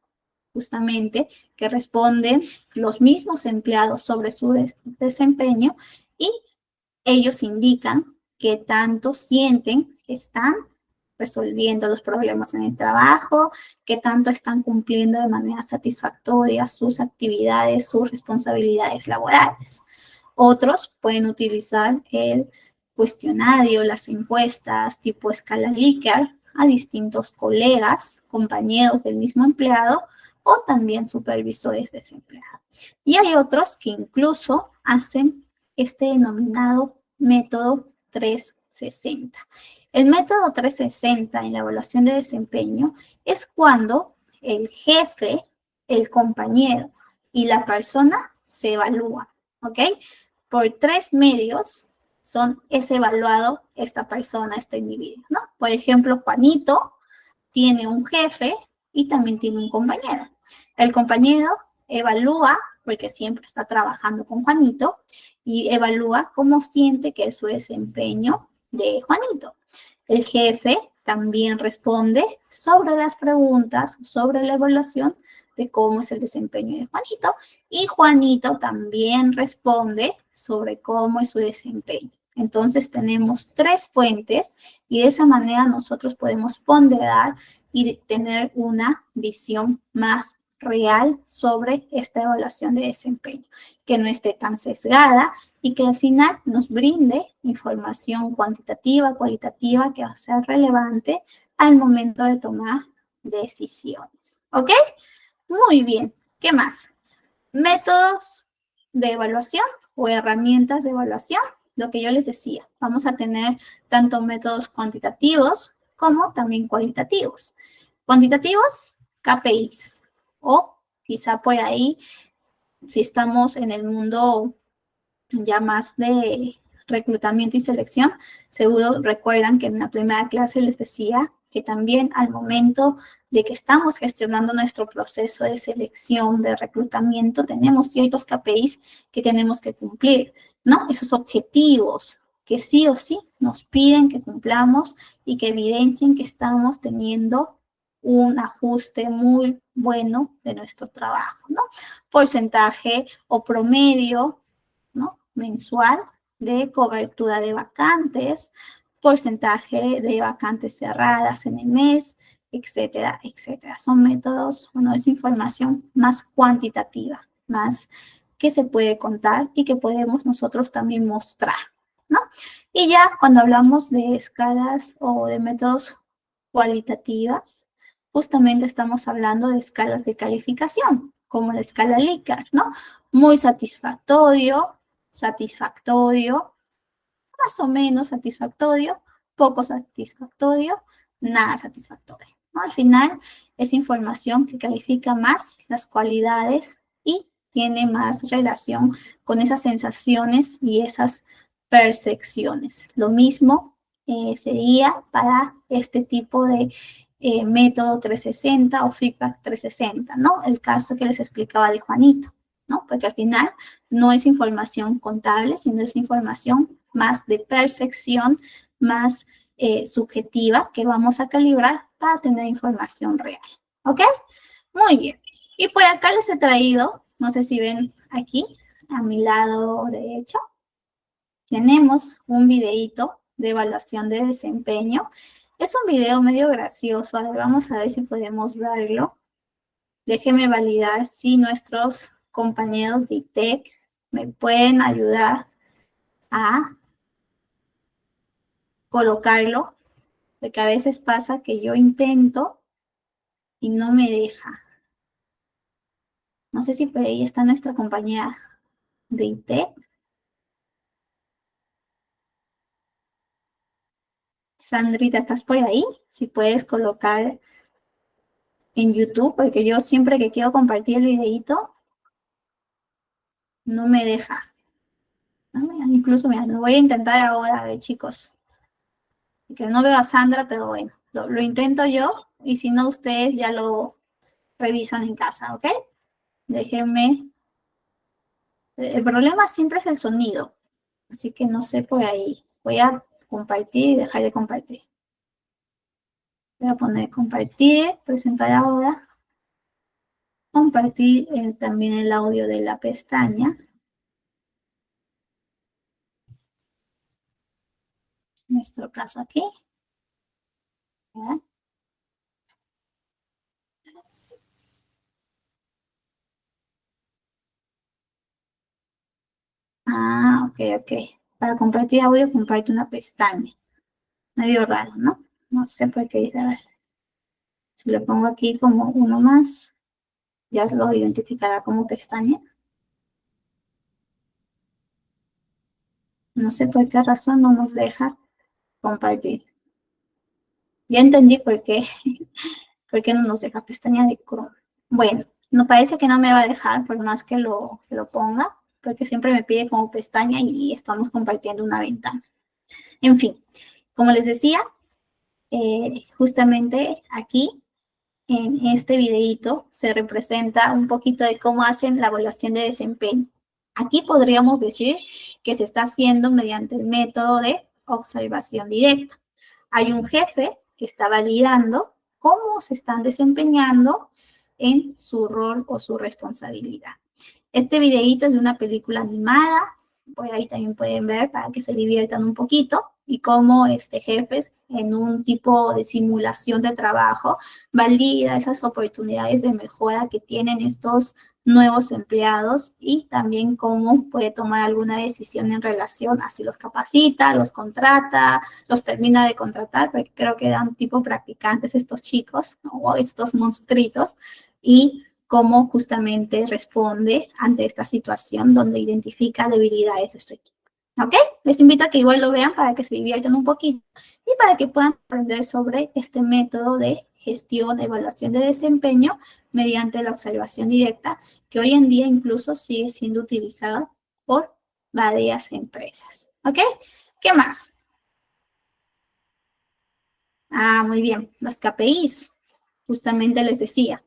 justamente que responden los mismos empleados sobre su desempeño y ellos indican qué tanto sienten que están resolviendo los problemas en el trabajo, qué tanto están cumpliendo de manera satisfactoria sus actividades, sus responsabilidades laborales. Otros pueden utilizar el cuestionario, las encuestas tipo escala Likert a distintos colegas, compañeros del mismo empleado, o también supervisores desempleados. Y hay otros que incluso hacen este denominado método 360. El método 360 en la evaluación de desempeño es cuando el jefe, el compañero y la persona se evalúan, ¿ok? Por 3 medios es evaluado esta persona, este individuo, ¿no? Por ejemplo, Juanito tiene un jefe y también tiene un compañero. El compañero evalúa, porque siempre está trabajando con Juanito, y evalúa cómo siente que es su desempeño de Juanito. El jefe también responde sobre las preguntas, sobre la evaluación de cómo es el desempeño de Juanito, y Juanito también responde sobre cómo es su desempeño. Entonces tenemos 3 fuentes y de esa manera nosotros podemos ponderar y tener una visión más real sobre esta evaluación de desempeño, que no esté tan sesgada y que al final nos brinde información cuantitativa, cualitativa, que va a ser relevante al momento de tomar decisiones. ¿Ok? Muy bien. ¿Qué más? Métodos de evaluación o herramientas de evaluación. Lo que yo les decía, vamos a tener tanto métodos cuantitativos como también cualitativos. Cuantitativos, KPIs, o quizá por ahí, si estamos en el mundo ya más de reclutamiento y selección, seguro recuerdan que en la primera clase les decía que también al momento de que estamos gestionando nuestro proceso de selección, de reclutamiento, tenemos ciertos KPIs que tenemos que cumplir, ¿no? Esos objetivos que sí o sí nos piden que cumplamos y que evidencien que estamos teniendo un ajuste muy bueno de nuestro trabajo, ¿no? Porcentaje o promedio, ¿no? Mensual de cobertura de vacantes, porcentaje de vacantes cerradas en el mes, etcétera, etcétera. Son métodos, bueno, es información más cuantitativa, más que se puede contar y que podemos nosotros también mostrar, ¿no? Y ya cuando hablamos de escalas o de métodos cualitativas, justamente estamos hablando de escalas de calificación, como la escala Likert, ¿no? Muy satisfactorio, satisfactorio, más o menos satisfactorio, poco satisfactorio, nada satisfactorio, ¿no? Al final es información que califica más las cualidades y tiene más relación con esas sensaciones y esas percepciones. Lo mismo sería para este tipo de método 360 o feedback 360, ¿no? El caso que les explicaba de Juanito, ¿no? Porque al final no es información contable, sino es información más de percepción, más subjetiva, que vamos a calibrar para tener información real. ¿Ok? Muy bien. Y por acá les he traído, no sé si ven aquí, a mi lado derecho, tenemos un videíto de evaluación de desempeño. Es un video medio gracioso. A ver, vamos a ver si podemos verlo. Déjenme validar si nuestros compañeros de ITEC me pueden ayudar a colocarlo, porque a veces pasa que yo intento y no me deja. No sé si por ahí está nuestra compañera de ITEC. Sandrita, ¿estás por ahí? Si puedes colocar en YouTube, porque yo siempre que quiero compartir el videito, no me deja. Incluso, mira, lo voy a intentar ahora, a ver, chicos. Que no veo a Sandra, pero bueno, lo intento yo, y si no, ustedes ya lo revisan en casa, ¿ok? Déjenme. El problema siempre es el sonido, así que no sé por ahí. Voy a compartir y dejar de compartir. Voy a poner compartir, presentar ahora. Compartir también el audio de la pestaña. Nuestro caso aquí. ¿Ya? Ah, ok, ok. Para compartir audio, comparte una pestaña. Medio raro, ¿no? No sé por qué dice, a ver. Si lo pongo aquí como uno más. Ya lo identificará como pestaña. No sé por qué razón no nos deja compartir. Ya entendí por qué no nos deja pestaña de Chrome. Bueno, no parece que no me va a dejar por más que lo ponga, porque siempre me pide como pestaña y estamos compartiendo una ventana. En fin, como les decía, justamente aquí en este videíto se representa un poquito de cómo hacen la evaluación de desempeño. Aquí podríamos decir que se está haciendo mediante el método de observación directa. Hay un jefe que está validando cómo se están desempeñando en su rol o su responsabilidad. Este videíto es de una película animada, por ahí también pueden ver para que se diviertan un poquito, y cómo jefes en un tipo de simulación de trabajo valida esas oportunidades de mejora que tienen estos nuevos empleados y también cómo puede tomar alguna decisión en relación a si los capacita, los contrata, los termina de contratar, porque creo que dan tipo practicantes estos chicos, ¿no? O estos monstruitos, y cómo justamente responde ante esta situación donde identifica debilidades de su equipo. ¿Ok? Les invito a que igual lo vean para que se diviertan un poquito y para que puedan aprender sobre este método de gestión, evaluación de desempeño mediante la observación directa, que hoy en día incluso sigue siendo utilizado por varias empresas. ¿Ok? ¿Qué más? Muy bien, los KPIs. Justamente les decía,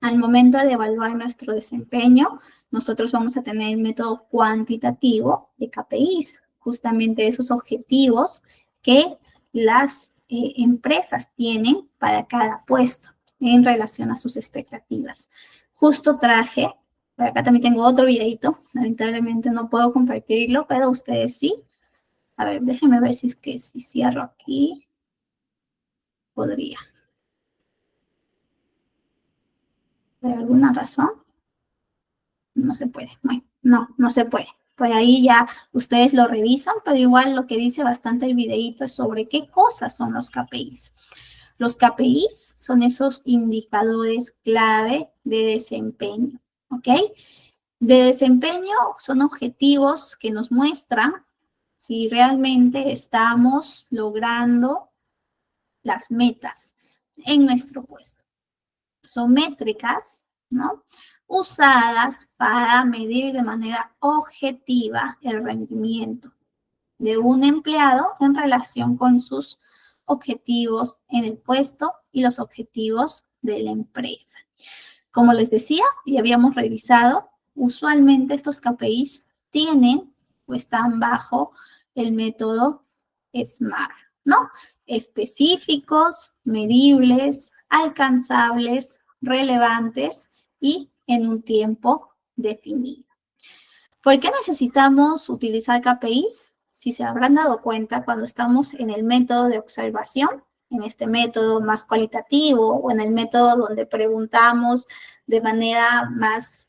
al momento de evaluar nuestro desempeño, nosotros vamos a tener el método cuantitativo de KPIs, justamente esos objetivos que las empresas tienen para cada puesto en relación a sus expectativas. Justo traje, por acá también tengo otro videito, lamentablemente no puedo compartirlo, pero ustedes sí. A ver, déjenme ver si es que si cierro aquí, podría. ¿Por alguna razón? No se puede. Bueno, no se puede. Por ahí ya ustedes lo revisan, pero igual lo que dice bastante el videíto es sobre qué cosas son los KPIs. Los KPIs son esos indicadores clave de desempeño, ¿ok? De desempeño son objetivos que nos muestran si realmente estamos logrando las metas en nuestro puesto. Son métricas, ¿no? Usadas para medir de manera objetiva el rendimiento de un empleado en relación con sus objetivos en el puesto y los objetivos de la empresa. Como les decía y habíamos revisado, usualmente estos KPIs tienen o están bajo el método SMART, ¿no? Específicos, medibles, alcanzables, relevantes y en un tiempo definido. ¿Por qué necesitamos utilizar KPIs? Si se habrán dado cuenta, cuando estamos en el método de observación, en este método más cualitativo o en el método donde preguntamos de manera más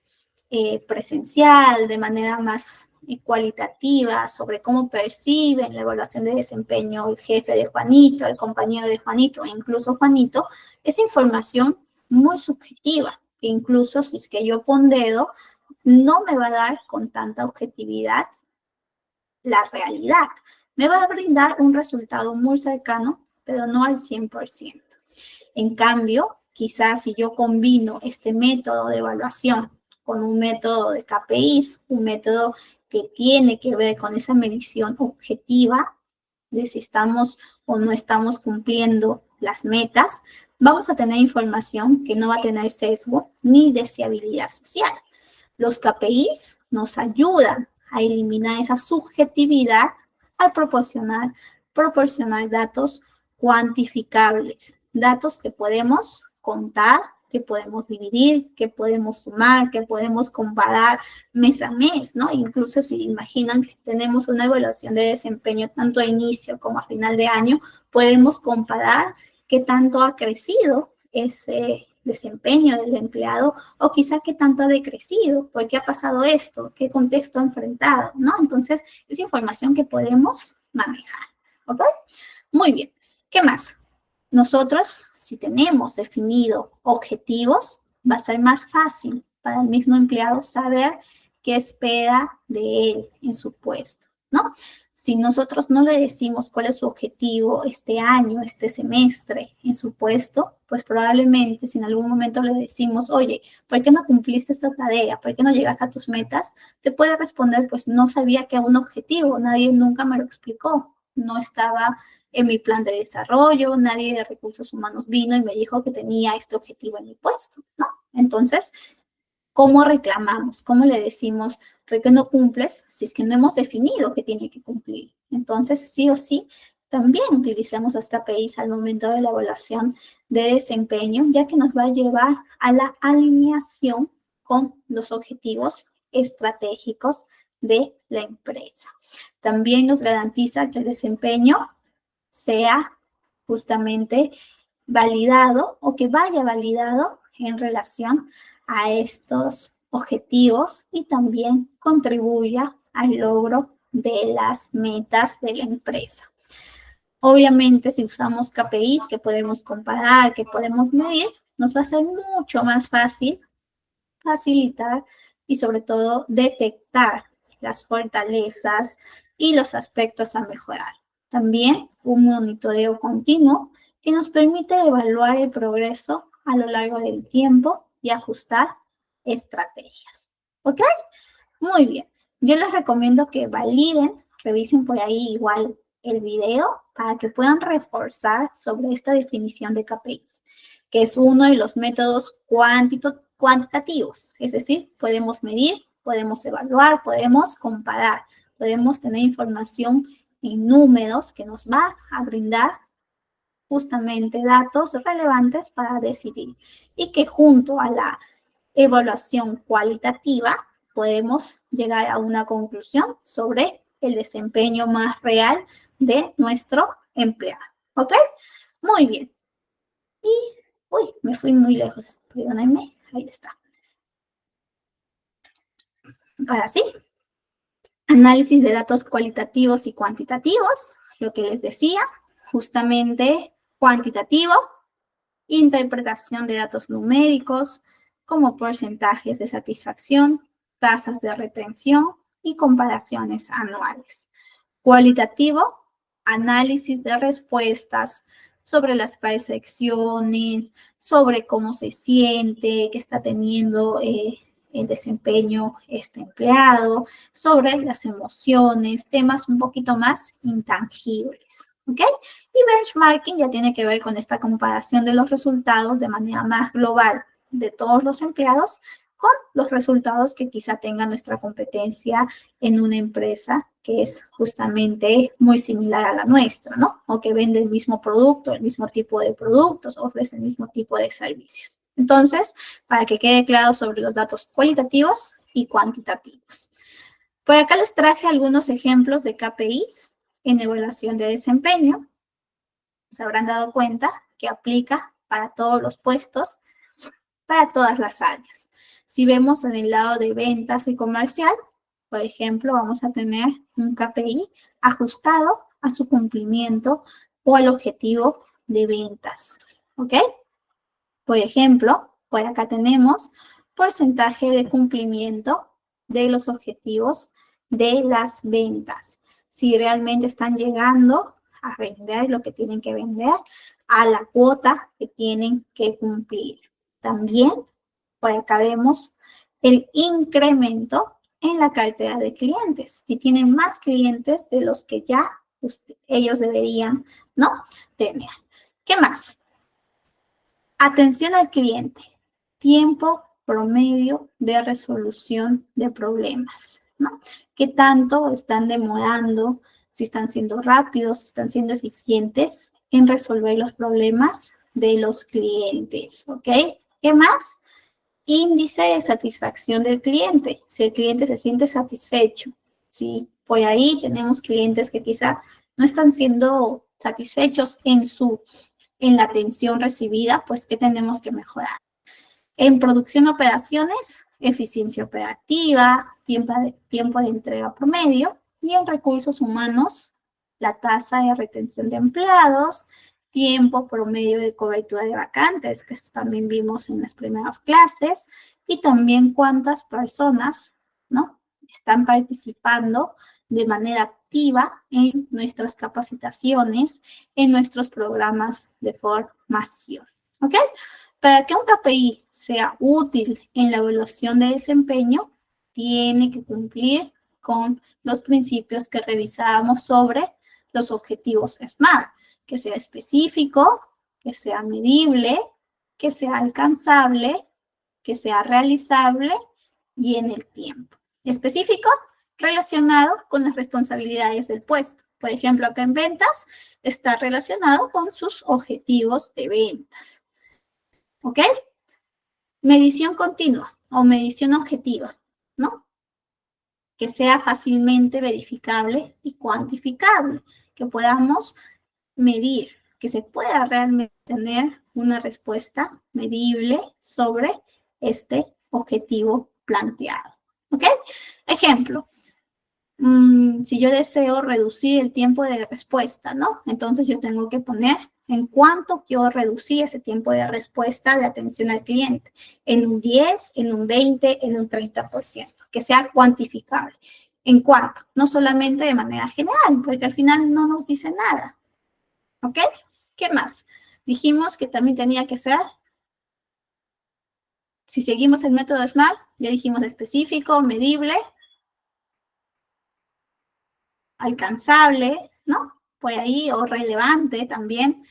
presencial, de manera más cualitativa sobre cómo perciben la evaluación de desempeño el jefe de Juanito, el compañero de Juanito e incluso Juanito, es información muy subjetiva, que incluso si es que yo pondero, no me va a dar con tanta objetividad la realidad. Me va a brindar un resultado muy cercano, pero no al 100%. En cambio, quizás si yo combino este método de evaluación con un método de KPIs, un método que tiene que ver con esa medición objetiva de si estamos o no estamos cumpliendo las metas, vamos a tener información que no va a tener sesgo ni deseabilidad social. Los KPIs nos ayudan a eliminar esa subjetividad al proporcionar datos cuantificables, datos que podemos contar, que podemos dividir, que podemos sumar, que podemos comparar mes a mes, ¿no? Incluso si imaginan que tenemos una evaluación de desempeño tanto a inicio como a final de año, podemos comparar qué tanto ha crecido ese desempeño del empleado o quizá qué tanto ha decrecido, por qué ha pasado esto, qué contexto ha enfrentado, ¿no? Entonces, es información que podemos manejar, ¿ok? Muy bien. ¿Qué más? Nosotros, si tenemos definido objetivos, va a ser más fácil para el mismo empleado saber qué espera de él en su puesto, ¿no? Si nosotros no le decimos cuál es su objetivo este año, este semestre en su puesto, pues probablemente si en algún momento le decimos, oye, ¿por qué no cumpliste esta tarea? ¿Por qué no llegaste a tus metas? Te puede responder, pues no sabía que era un objetivo, nadie nunca me lo explicó, no estaba en mi plan de desarrollo, nadie de recursos humanos vino y me dijo que tenía este objetivo en mi puesto, ¿no? Entonces, ¿cómo reclamamos? ¿Cómo le decimos, por qué no cumples? Si es que no hemos definido que tiene que cumplir. Entonces, sí o sí, también utilicemos los KPIs al momento de la evaluación de desempeño, ya que nos va a llevar a la alineación con los objetivos estratégicos de la empresa. También nos garantiza que el desempeño sea justamente validado o que vaya validado en relación a estos objetivos y también contribuya al logro de las metas de la empresa. Obviamente, si usamos KPIs que podemos comparar, que podemos medir, nos va a ser mucho más fácil facilitar y sobre todo detectar las fortalezas y los aspectos a mejorar. También un monitoreo continuo que nos permite evaluar el progreso a lo largo del tiempo y ajustar estrategias. ¿Ok? Muy bien. Yo les recomiendo que validen, revisen por ahí igual el video para que puedan reforzar sobre esta definición de KPIs, que es uno de los métodos cuantitativos. Es decir, podemos medir, podemos evaluar, podemos comparar, podemos tener información en números que nos va a brindar justamente datos relevantes para decidir y que junto a la evaluación cualitativa podemos llegar a una conclusión sobre el desempeño más real de nuestro empleado. ¿Ok? Muy bien. Y, uy, me fui muy lejos. Perdónenme. Ahí está. Ahora sí. Análisis de datos cualitativos y cuantitativos. Lo que les decía, justamente cuantitativo, interpretación de datos numéricos como porcentajes de satisfacción, tasas de retención y comparaciones anuales. Cualitativo, análisis de respuestas sobre las percepciones, sobre cómo se siente, qué está teniendo el desempeño este empleado, sobre las emociones, temas un poquito más intangibles. ¿Ok? Y benchmarking ya tiene que ver con esta comparación de los resultados de manera más global de todos los empleados con los resultados que quizá tenga nuestra competencia en una empresa que es justamente muy similar a la nuestra, ¿no? O que vende el mismo producto, el mismo tipo de productos, ofrece el mismo tipo de servicios. Entonces, para que quede claro sobre los datos cualitativos y cuantitativos. Por acá les traje algunos ejemplos de KPIs en evaluación de desempeño. Se habrán dado cuenta que aplica para todos los puestos, para todas las áreas. Si vemos en el lado de ventas y comercial, por ejemplo, vamos a tener un KPI ajustado a su cumplimiento o al objetivo de ventas. ¿Ok? Por ejemplo, por acá tenemos porcentaje de cumplimiento de los objetivos de las ventas. Si realmente están llegando a vender lo que tienen que vender, a la cuota que tienen que cumplir. También por acá vemos el incremento en la cartera de clientes. Si tienen más clientes de los que ya ellos deberían, ¿no? Tener. ¿Qué más? Atención al cliente. Tiempo promedio de resolución de problemas, ¿no? ¿Qué tanto están demorando? Si están siendo rápidos, si están siendo eficientes en resolver los problemas de los clientes, ¿ok? ¿Qué más? Índice de satisfacción del cliente. Si el cliente se siente satisfecho, ¿sí? Por ahí tenemos clientes que quizá no están siendo satisfechos en la atención recibida, pues ¿qué tenemos que mejorar? En producción operaciones, eficiencia operativa, tiempo de entrega promedio, y en recursos humanos, la tasa de retención de empleados, tiempo promedio de cobertura de vacantes, que esto también vimos en las primeras clases, y también cuántas personas, ¿no?, están participando de manera activa en nuestras capacitaciones, en nuestros programas de formación, ¿ok? Para que un KPI sea útil en la evaluación de desempeño, tiene que cumplir con los principios que revisábamos sobre los objetivos SMART, que sea específico, que sea medible, que sea alcanzable, que sea realizable y en el tiempo. Específico, relacionado con las responsabilidades del puesto. Por ejemplo, acá en ventas está relacionado con sus objetivos de ventas. ¿Ok? Medición continua o medición objetiva, ¿no? Que sea fácilmente verificable y cuantificable, que podamos medir, que se pueda realmente tener una respuesta medible sobre este objetivo planteado. ¿Ok? Ejemplo, si yo deseo reducir el tiempo de respuesta, ¿no? Entonces yo tengo que poner en cuánto quiero reducir ese tiempo de respuesta de atención al cliente. En un 10, en un 20, en un 30%. Que sea cuantificable. ¿En cuánto? No solamente de manera general, porque al final no nos dice nada. ¿Ok? ¿Qué más? Dijimos que también tenía que ser, si seguimos el método SMART, ya dijimos específico, medible, alcanzable, ¿no? Por ahí, o relevante también,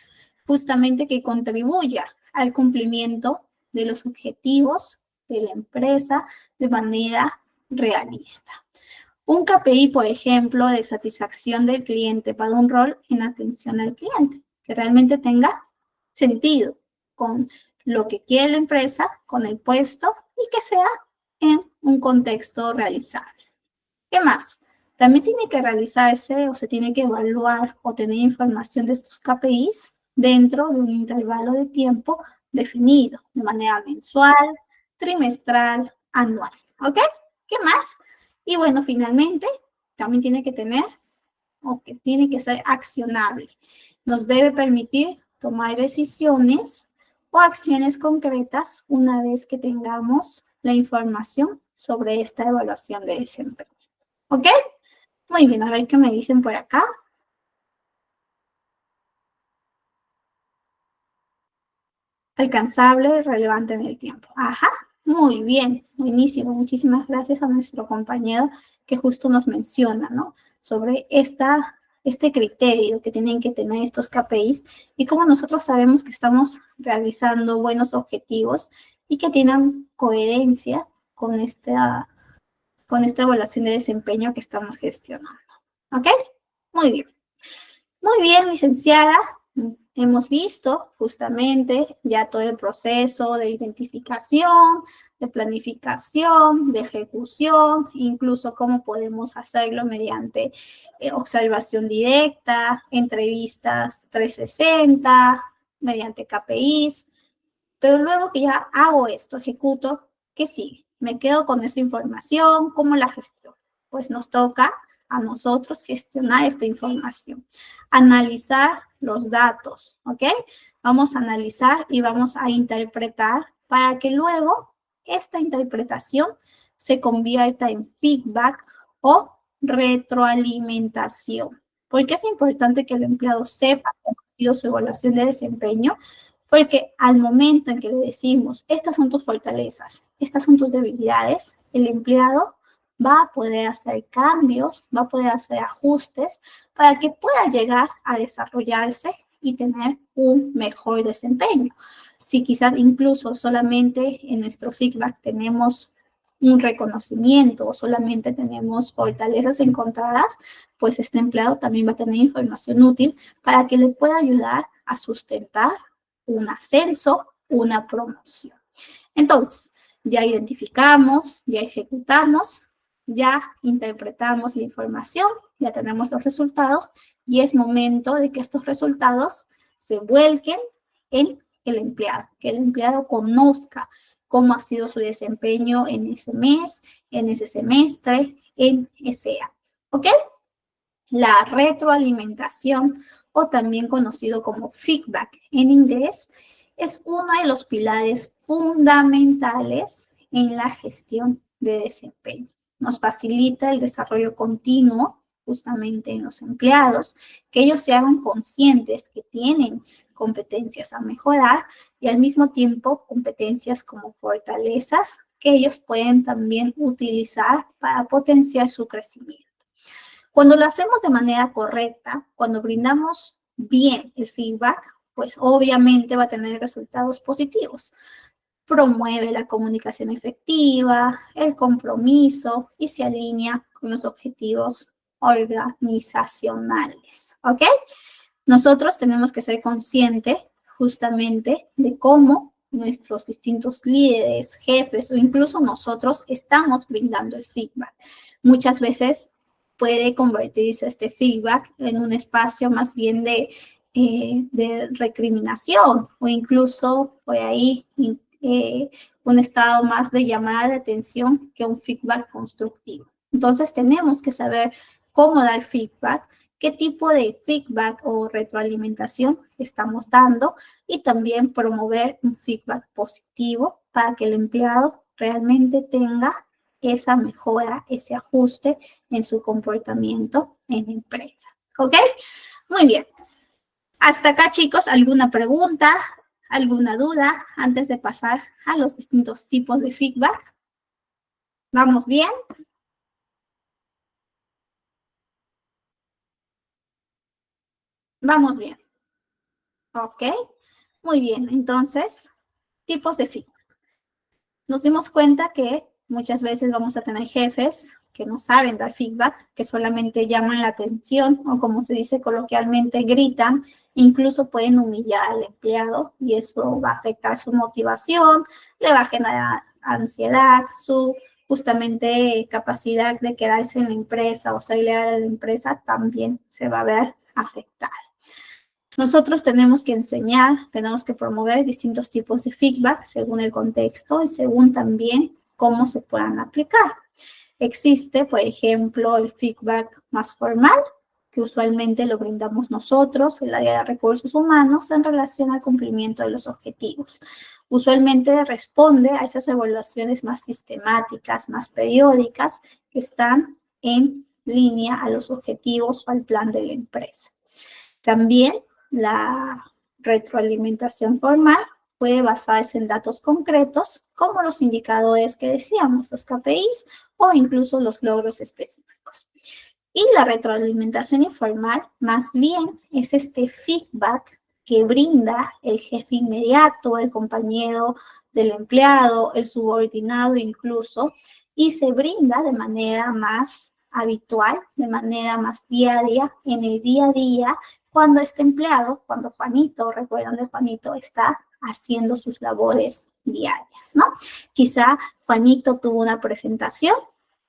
justamente que contribuya al cumplimiento de los objetivos de la empresa de manera realista. Un KPI, por ejemplo, de satisfacción del cliente para un rol en atención al cliente, que realmente tenga sentido con lo que quiere la empresa, con el puesto y que sea en un contexto realizable. ¿Qué más? También tiene que realizarse o se tiene que evaluar o tener información de estos KPIs dentro de un intervalo de tiempo definido, de manera mensual, trimestral, anual. ¿Ok? ¿Qué más? Y bueno, finalmente, también tiene que tener o que tiene que ser accionable. Nos debe permitir tomar decisiones o acciones concretas una vez que tengamos la información sobre esta evaluación de desempeño. ¿Ok? Muy bien, a ver qué me dicen por acá. Alcanzable, relevante en el tiempo. Ajá, muy bien, buenísimo. Muchísimas gracias a nuestro compañero que justo nos menciona, ¿no? Sobre este criterio que tienen que tener estos KPIs y cómo nosotros sabemos que estamos realizando buenos objetivos y que tienen coherencia con esta evaluación de desempeño que estamos gestionando. ¿Ok? Muy bien. Muy bien, licenciada. Hemos visto justamente ya todo el proceso de identificación, de planificación, de ejecución, incluso cómo podemos hacerlo mediante observación directa, entrevistas 360, mediante KPIs. Pero luego que ya hago esto, ejecuto, ¿qué sigue? Me quedo con esa información, ¿cómo la gestiono? Pues nos toca a nosotros gestionar esta información, analizar los datos, ¿ok? Vamos a analizar y vamos a interpretar para que luego esta interpretación se convierta en feedback o retroalimentación. Porque es importante que el empleado sepa cómo ha sido su evaluación de desempeño, porque al momento en que le decimos, estas son tus fortalezas, estas son tus debilidades, el empleado va a poder hacer cambios, va a poder hacer ajustes para que pueda llegar a desarrollarse y tener un mejor desempeño. Si quizás incluso solamente en nuestro feedback tenemos un reconocimiento o solamente tenemos fortalezas encontradas, pues este empleado también va a tener información útil para que le pueda ayudar a sustentar un ascenso, una promoción. Entonces, ya identificamos, ya ejecutamos, ya interpretamos la información, ya tenemos los resultados y es momento de que estos resultados se vuelquen en el empleado, que el empleado conozca cómo ha sido su desempeño en ese mes, en ese semestre, en ese año. ¿Ok? La retroalimentación o también conocido como feedback en inglés, es uno de los pilares fundamentales en la gestión de desempeño. Nos facilita el desarrollo continuo justamente en los empleados, que ellos se hagan conscientes que tienen competencias a mejorar y al mismo tiempo competencias como fortalezas que ellos pueden también utilizar para potenciar su crecimiento. Cuando lo hacemos de manera correcta, cuando brindamos bien el feedback, pues obviamente va a tener resultados positivos. Promueve la comunicación efectiva, el compromiso y se alinea con los objetivos organizacionales, ¿ok? Nosotros tenemos que ser conscientes justamente de cómo nuestros distintos líderes, jefes o incluso nosotros estamos brindando el feedback. Muchas veces puede convertirse este feedback en un espacio más bien de recriminación o incluso por ahí un estado más de llamada de atención que un feedback constructivo. Entonces tenemos que saber cómo dar feedback, qué tipo de feedback o retroalimentación estamos dando y también promover un feedback positivo para que el empleado realmente tenga esa mejora, ese ajuste en su comportamiento en la empresa. ¿Ok? Muy bien. Hasta acá, chicos, ¿alguna pregunta, alguna duda antes de pasar a los distintos tipos de feedback? ¿Vamos bien? Vamos bien. Ok. Muy bien. Entonces, tipos de feedback. Nos dimos cuenta que muchas veces vamos a tener jefes que no saben dar feedback, que solamente llaman la atención o como se dice coloquialmente, gritan, incluso pueden humillar al empleado y eso va a afectar su motivación, le va a generar ansiedad, su justamente capacidad de quedarse en la empresa o ser leal a la empresa también se va a ver afectada. Nosotros tenemos que enseñar, tenemos que promover distintos tipos de feedback según el contexto y según también cómo se puedan aplicar. Existe, por ejemplo, el feedback más formal, que usualmente lo brindamos nosotros, el área de recursos humanos, en relación al cumplimiento de los objetivos. Usualmente responde a esas evaluaciones más sistemáticas, más periódicas, que están en línea a los objetivos o al plan de la empresa. También la retroalimentación formal puede basarse en datos concretos, como los indicadores que decíamos, los KPIs o incluso los logros específicos. Y la retroalimentación informal, más bien, es este feedback que brinda el jefe inmediato, el compañero del empleado, el subordinado incluso, y se brinda de manera más habitual, de manera más diaria, en el día a día, cuando este empleado, cuando Juanito, recuerdan de Juanito, está haciendo sus labores diarias, ¿no? Quizá Juanito tuvo una presentación,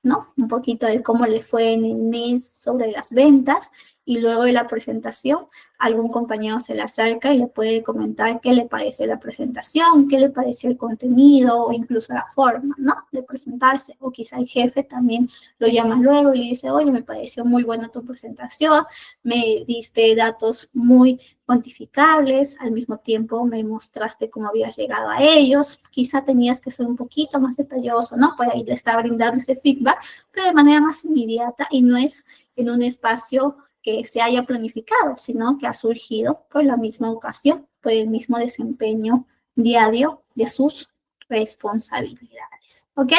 ¿no? Un poquito de cómo le fue en el mes sobre las ventas y luego de la presentación algún compañero se le acerca y le puede comentar qué le parece la presentación, qué le pareció el contenido o incluso la forma, ¿no? De presentarse. O quizá el jefe también lo llama luego y le dice, oye, me pareció muy buena tu presentación, me diste datos muy cuantificables, al mismo tiempo me mostraste cómo habías llegado a ellos, quizá tenías que ser un poquito más detalloso, ¿no? Por ahí le está brindando ese feedback, pero de manera más inmediata y no es en un espacio que se haya planificado, sino que ha surgido por la misma ocasión, por el mismo desempeño diario de sus responsabilidades, ¿ok?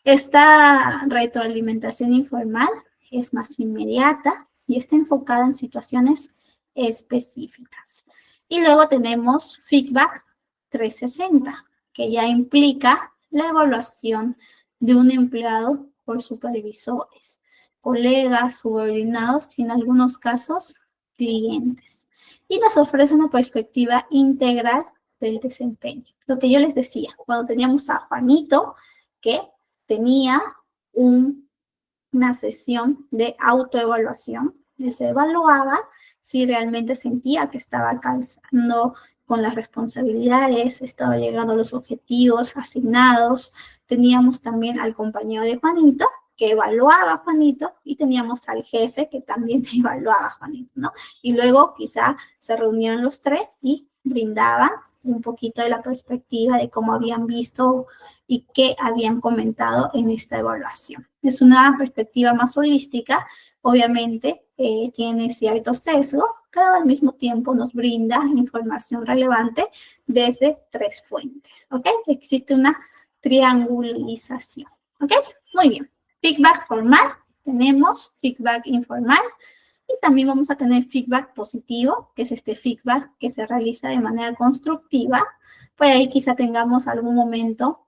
Esta retroalimentación informal es más inmediata y está enfocada en situaciones específicas. Y luego tenemos feedback 360, que ya implica la evaluación de un empleado por supervisores, colegas, subordinados y en algunos casos clientes. Y nos ofrece una perspectiva integral del desempeño. Lo que yo les decía, cuando teníamos a Juanito, que tenía una sesión de autoevaluación, él se evaluaba si realmente sentía que estaba alcanzando con las responsabilidades, estaba llegando a los objetivos asignados. Teníamos también al compañero de Juanito, que evaluaba a Juanito y teníamos al jefe que también evaluaba a Juanito, ¿no? Y luego quizá se reunieron los tres y brindaban un poquito de la perspectiva de cómo habían visto y qué habían comentado en esta evaluación. Es una perspectiva más holística, obviamente tiene cierto sesgo, pero al mismo tiempo nos brinda información relevante desde tres fuentes, ¿ok? Existe una triangulización, ¿ok? Muy bien. Feedback formal, tenemos feedback informal, y también vamos a tener feedback positivo, que es este feedback que se realiza de manera constructiva. Pues ahí quizá tengamos algún momento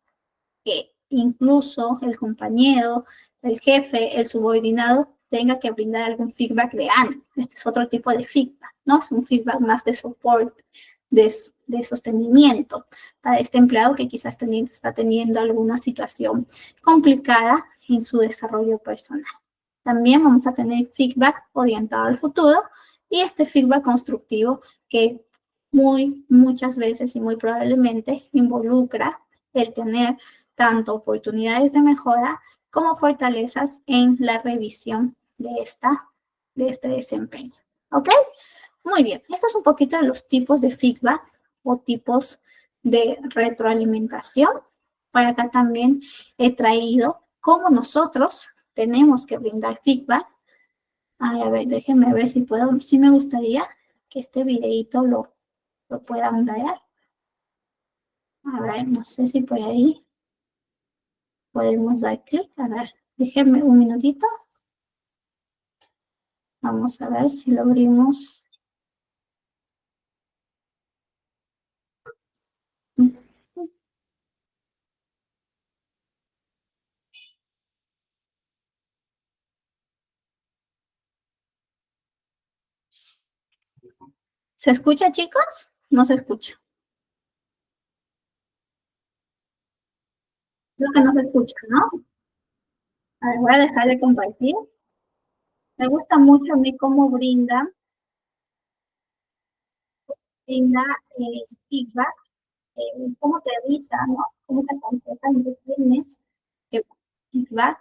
que incluso el compañero, el jefe, el subordinado tenga que brindar algún feedback de ánimo. Este es otro tipo de feedback, ¿no? Es un feedback más de soporte, de sostenimiento para este empleado que quizás está teniendo alguna situación complicada en su desarrollo personal. También vamos a tener feedback orientado al futuro y este feedback constructivo que muchas veces y muy probablemente involucra el tener tanto oportunidades de mejora como fortalezas en la revisión de este desempeño. ¿Ok? Muy bien. Esto es un poquito de los tipos de feedback o tipos de retroalimentación. Para acá también he traído cómo nosotros tenemos que brindar feedback. Ay, a ver, déjenme ver si puedo. Sí me gustaría que este videito lo puedan ver. A ver, no sé si por ahí podemos dar clic. A ver, déjenme un minutito. Vamos a ver si lo abrimos. ¿Se escucha, chicos? No se escucha. Creo que no se escucha, ¿no? A ver, voy a dejar de compartir. Me gusta mucho a mí cómo brinda feedback, cómo te avisa, ¿no? Cómo te aconseja en qué tienes que feedback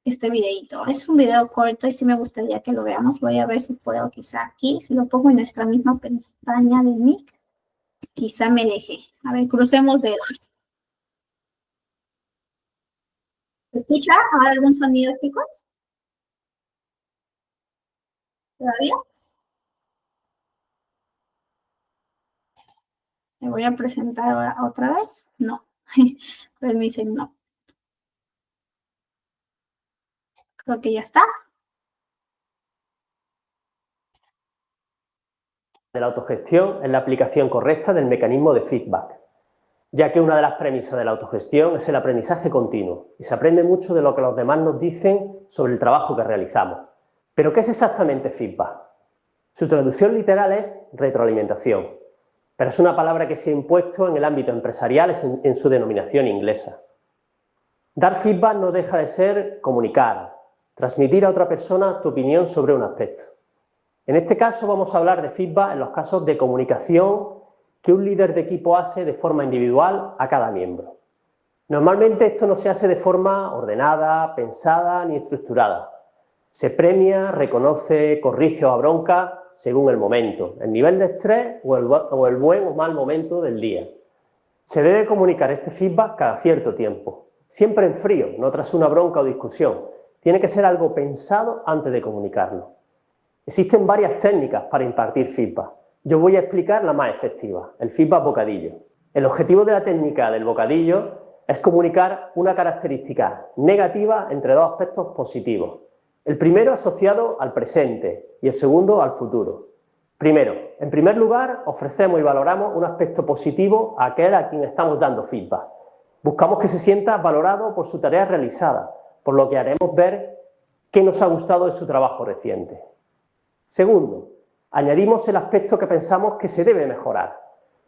este videito. Es un video corto y sí me gustaría que lo veamos. Voy a ver si puedo quizá aquí, si lo pongo en nuestra misma pestaña de Meet, quizá me deje. A ver, crucemos dedos. ¿Se escucha ahora algún sonido, chicos? ¿Todavía? Me voy a presentar otra vez. No. Pero me dicen no. Creo que ya está. De la autogestión es la aplicación correcta del mecanismo de feedback, ya que una de las premisas de la autogestión es el aprendizaje continuo y se aprende mucho de lo que los demás nos dicen sobre el trabajo que realizamos. ¿Pero qué es exactamente feedback? Su traducción literal es retroalimentación, pero es una palabra que se ha impuesto en el ámbito empresarial en su denominación inglesa. Dar feedback no deja de ser comunicar, transmitir a otra persona tu opinión sobre un aspecto. En este caso vamos a hablar de feedback en los casos de comunicación que un líder de equipo hace de forma individual a cada miembro. Normalmente esto no se hace de forma ordenada, pensada ni estructurada. Se premia, reconoce, corrige o abronca según el momento, el nivel de estrés o el buen o mal momento del día. Se debe comunicar este feedback cada cierto tiempo, siempre en frío, no tras una bronca o discusión. Tiene que ser algo pensado antes de comunicarlo. Existen varias técnicas para impartir feedback. Yo voy a explicar la más efectiva, el feedback bocadillo. El objetivo de la técnica del bocadillo es comunicar una característica negativa entre dos aspectos positivos. El primero asociado al presente y el segundo al futuro. Primero, en primer lugar, ofrecemos y valoramos un aspecto positivo a aquel a quien estamos dando feedback. Buscamos que se sienta valorado por su tarea realizada, por lo que haremos ver qué nos ha gustado de su trabajo reciente. Segundo, añadimos el aspecto que pensamos que se debe mejorar.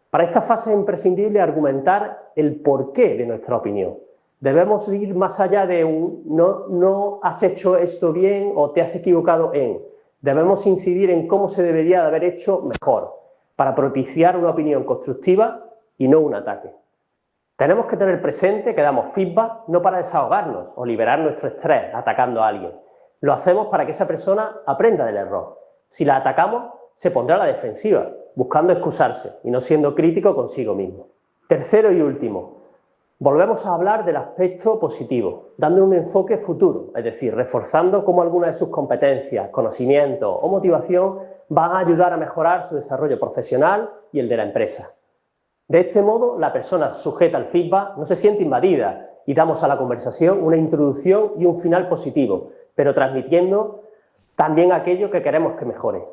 Para esta fase es imprescindible argumentar el porqué de nuestra opinión. Debemos ir más allá de un no has hecho esto bien o te has equivocado en. Debemos incidir en cómo se debería de haber hecho mejor para propiciar una opinión constructiva y no un ataque. Tenemos que tener presente que damos feedback no para desahogarnos o liberar nuestro estrés atacando a alguien. Lo hacemos para que esa persona aprenda del error. Si la atacamos, se pondrá a la defensiva, buscando excusarse y no siendo crítico consigo mismo. Tercero y último, volvemos a hablar del aspecto positivo, dando un enfoque futuro, es decir, reforzando cómo alguna de sus competencias, conocimientos o motivación van a ayudar a mejorar su desarrollo profesional y el de la empresa. De este modo, la persona sujeta al feedback no se siente invadida y damos a la conversación una introducción y un final positivo, pero transmitiendo también aquello que queremos que mejore.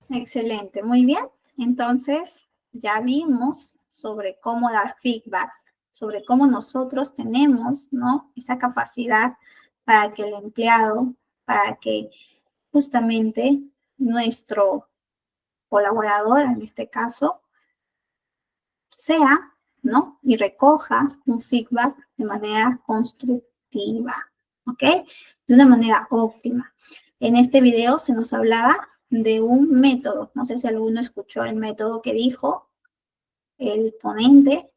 Excelente, muy bien. Entonces, ya vimos sobre cómo dar feedback, sobre cómo nosotros tenemos, ¿no?, esa capacidad para que el empleado, para que justamente nuestro colaborador, en este caso, sea, ¿no?, y recoja un feedback de manera constructiva, ¿ok? De una manera óptima. En este video se nos hablaba de un método. No sé si alguno escuchó el método que dijo el ponente.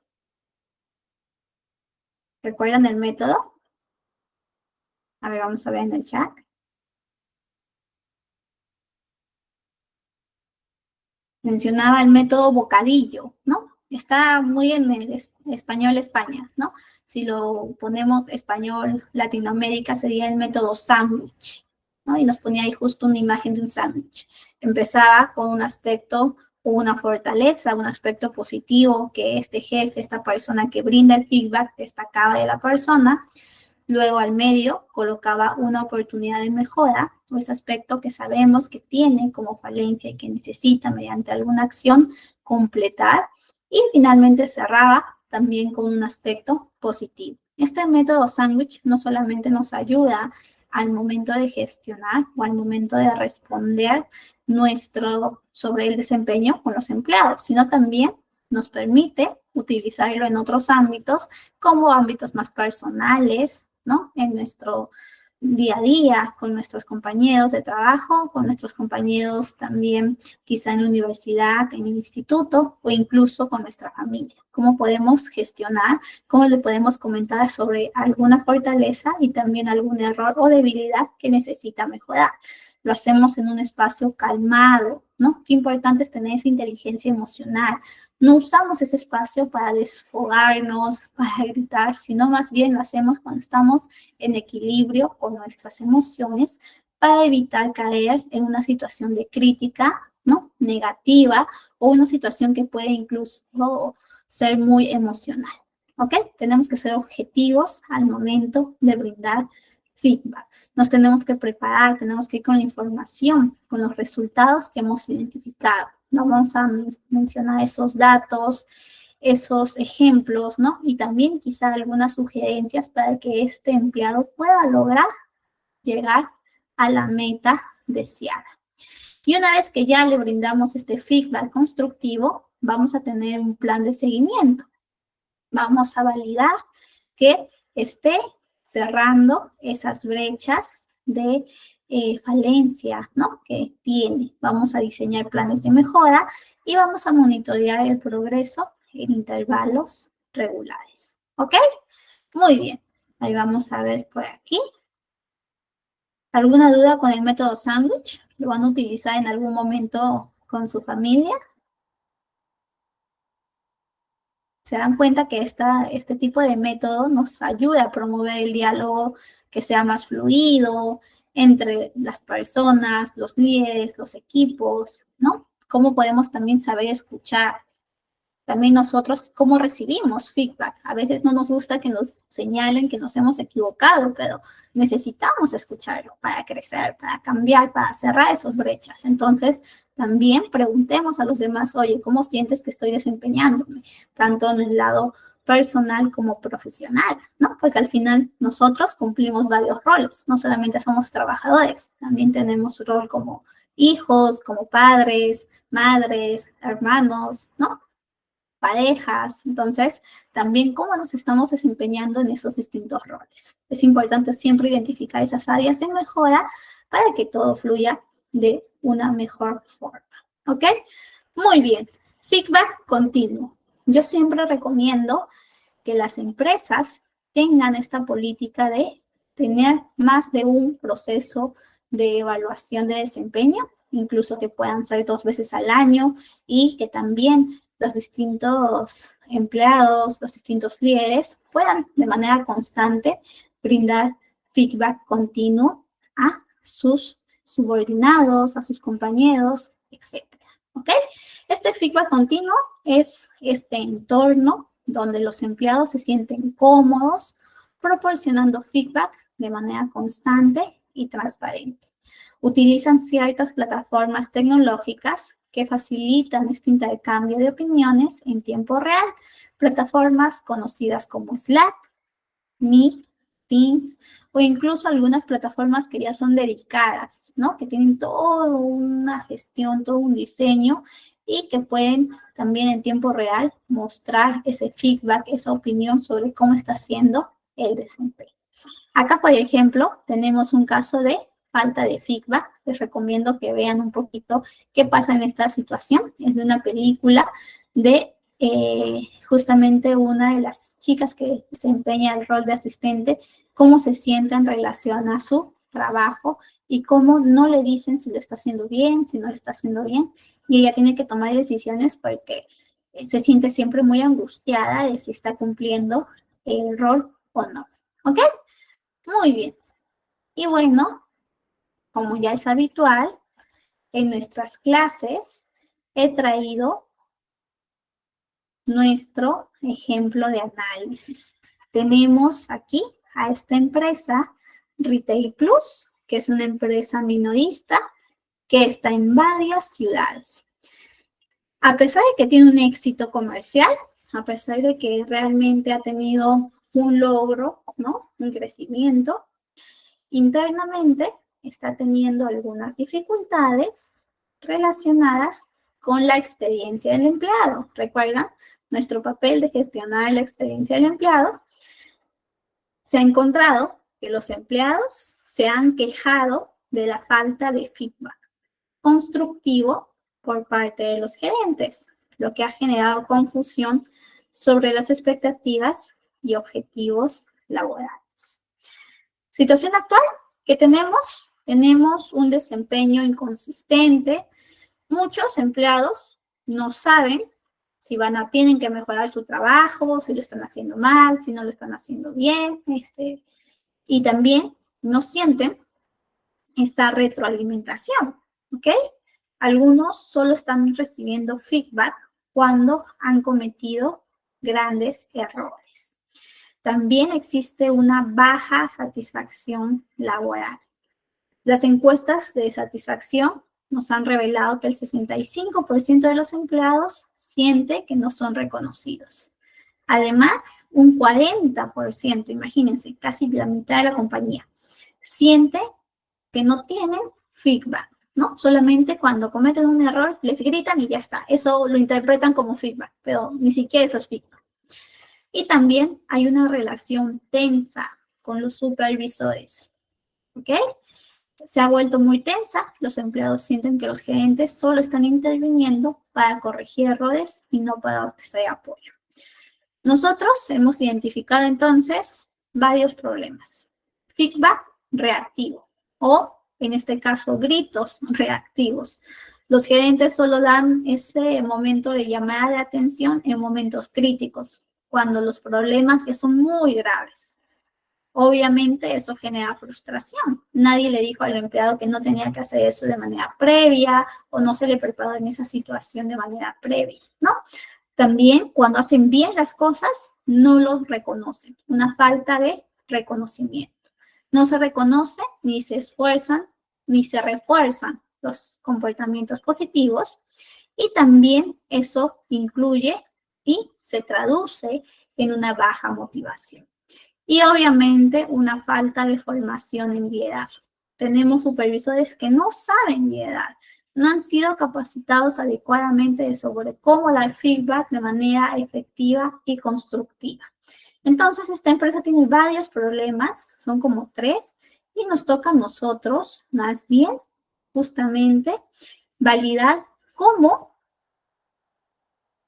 ¿Recuerdan el método? A ver, vamos a ver en el chat. Mencionaba el método bocadillo, ¿no? Está muy en el español España, ¿no? Si lo ponemos español Latinoamérica sería el método sándwich, ¿no? Y nos ponía ahí justo una imagen de un sándwich. Empezaba con un aspecto o una fortaleza, un aspecto positivo que este jefe, esta persona que brinda el feedback destacaba de la persona. Luego al medio colocaba una oportunidad de mejora, o ese aspecto que sabemos que tiene como falencia y que necesita mediante alguna acción completar. Y finalmente cerraba también con un aspecto positivo. Este método sándwich no solamente nos ayuda al momento de gestionar o al momento de responder sobre el desempeño con los empleados, sino también nos permite utilizarlo en otros ámbitos, como ámbitos más personales, ¿no? En nuestro día a día, con nuestros compañeros de trabajo, con nuestros compañeros también quizá en la universidad, en el instituto o incluso con nuestra familia. ¿Cómo podemos gestionar? ¿Cómo le podemos comentar sobre alguna fortaleza y también algún error o debilidad que necesita mejorar? Lo hacemos en un espacio calmado, ¿no? Qué importante es tener esa inteligencia emocional. No usamos ese espacio para desfogarnos, para gritar, sino más bien lo hacemos cuando estamos en equilibrio con nuestras emociones para evitar caer en una situación de crítica, ¿no?, negativa, o una situación que puede incluso ser muy emocional, ¿ok? Tenemos que ser objetivos al momento de brindar feedback. Nos tenemos que preparar, tenemos que ir con la información, con los resultados que hemos identificado. No vamos a mencionar esos datos, esos ejemplos, ¿no? Y también quizá algunas sugerencias para que este empleado pueda lograr llegar a la meta deseada. Y una vez que ya le brindamos este feedback constructivo, vamos a tener un plan de seguimiento. Vamos a validar que esté cerrando esas brechas de falencia, ¿no?, que tiene. Vamos a diseñar planes de mejora y vamos a monitorear el progreso en intervalos regulares. ¿Ok? Muy bien. Ahí vamos a ver por aquí. ¿Alguna duda con el método sándwich? ¿Lo van a utilizar en algún momento con su familia? Se dan cuenta que este tipo de método nos ayuda a promover el diálogo que sea más fluido entre las personas, los líderes, los equipos, ¿no? Cómo podemos también saber escuchar. También nosotros, cómo recibimos feedback. A veces no nos gusta que nos señalen que nos hemos equivocado, pero necesitamos escucharlo para crecer, para cambiar, para cerrar esas brechas. Entonces, también preguntemos a los demás, oye, ¿cómo sientes que estoy desempeñándome? Tanto en el lado personal como profesional, ¿no? Porque al final nosotros cumplimos varios roles, no solamente somos trabajadores, también tenemos un rol como hijos, como padres, madres, hermanos, ¿no?, parejas. Entonces, también cómo nos estamos desempeñando en esos distintos roles. Es importante siempre identificar esas áreas de mejora para que todo fluya de una mejor forma. ¿Ok? Muy bien, feedback continuo. Yo siempre recomiendo que las empresas tengan esta política de tener más de un proceso de evaluación de desempeño, incluso que puedan ser 2 veces al año y que también los distintos empleados, los distintos líderes puedan de manera constante brindar feedback continuo a sus subordinados, a sus compañeros, etc. ¿Ok? Este feedback continuo es este entorno donde los empleados se sienten cómodos proporcionando feedback de manera constante y transparente. Utilizan ciertas plataformas tecnológicas que facilitan este intercambio de opiniones en tiempo real. Plataformas conocidas como Slack, Meet, Teams o incluso algunas plataformas que ya son dedicadas, ¿no? Que tienen toda una gestión, todo un diseño y que pueden también en tiempo real mostrar ese feedback, esa opinión sobre cómo está siendo el desempeño. Acá, por ejemplo, tenemos un caso de falta de feedback. Les recomiendo que vean un poquito qué pasa en esta situación. Es de una película de justamente una de las chicas que desempeña el rol de asistente, cómo se siente en relación a su trabajo y cómo no le dicen si lo está haciendo bien, si no lo está haciendo bien, y ella tiene que tomar decisiones porque se siente siempre muy angustiada de si está cumpliendo el rol o no. ¿Ok? Muy bien. Y bueno, como ya es habitual, en nuestras clases he traído nuestro ejemplo de análisis. Tenemos aquí a esta empresa, Retail Plus, que es una empresa minorista que está en varias ciudades. A pesar de que tiene un éxito comercial, a pesar de que realmente ha tenido un logro, ¿no? Un crecimiento, internamente está teniendo algunas dificultades relacionadas con la experiencia del empleado. ¿Recuerdan? Nuestro papel de gestionar la experiencia del empleado. Se ha encontrado que los empleados se han quejado de la falta de feedback constructivo por parte de los gerentes, lo que ha generado confusión sobre las expectativas y objetivos laborales. Situación actual que tenemos un desempeño inconsistente. Muchos empleados no saben si tienen que mejorar su trabajo, si lo están haciendo mal, si no lo están haciendo bien, y también no sienten esta retroalimentación, ¿ok? Algunos solo están recibiendo feedback cuando han cometido grandes errores. También existe una baja satisfacción laboral. Las encuestas de satisfacción nos han revelado que el 65% de los empleados siente que no son reconocidos. Además, un 40%, imagínense, casi la mitad de la compañía, siente que no tienen feedback, ¿no? Solamente cuando cometen un error les gritan y ya está. Eso lo interpretan como feedback, pero ni siquiera eso es feedback. Y también hay una relación tensa con los supervisores, ¿ok? Se ha vuelto muy tensa, los empleados sienten que los gerentes solo están interviniendo para corregir errores y no para ofrecer apoyo. Nosotros hemos identificado entonces varios problemas. Feedback reactivo o, en este caso, gritos reactivos. Los gerentes solo dan ese momento de llamada de atención en momentos críticos, cuando los problemas que son muy graves. Obviamente eso genera frustración. Nadie le dijo al empleado que no tenía que hacer eso de manera previa o no se le preparó en esa situación de manera previa, ¿no? También cuando hacen bien las cosas, no los reconocen. Una falta de reconocimiento. No se reconoce, ni se esfuerzan, ni se refuerzan los comportamientos positivos. Y también eso incluye y se traduce en una baja motivación. Y obviamente una falta de formación en liderazgo. Tenemos supervisores que no saben liderar, no han sido capacitados adecuadamente sobre cómo dar feedback de manera efectiva y constructiva. Entonces, esta empresa tiene varios problemas, son como 3, y nos toca a nosotros, más bien, justamente, validar cómo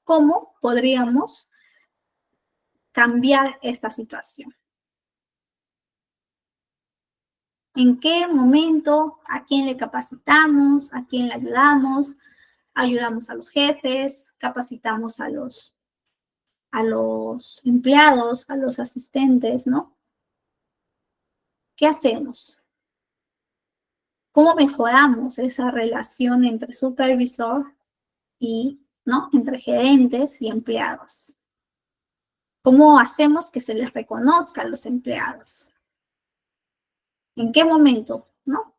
cómo podríamos cambiar esta situación. ¿En qué momento? ¿A quién le capacitamos? ¿A quién le ayudamos? Ayudamos a los jefes, capacitamos a los empleados, a los asistentes, ¿no? ¿Qué hacemos? ¿Cómo mejoramos esa relación entre supervisor y, ¿no?, entre gerentes y empleados? ¿Cómo hacemos que se les reconozca a los empleados? ¿En qué momento, no?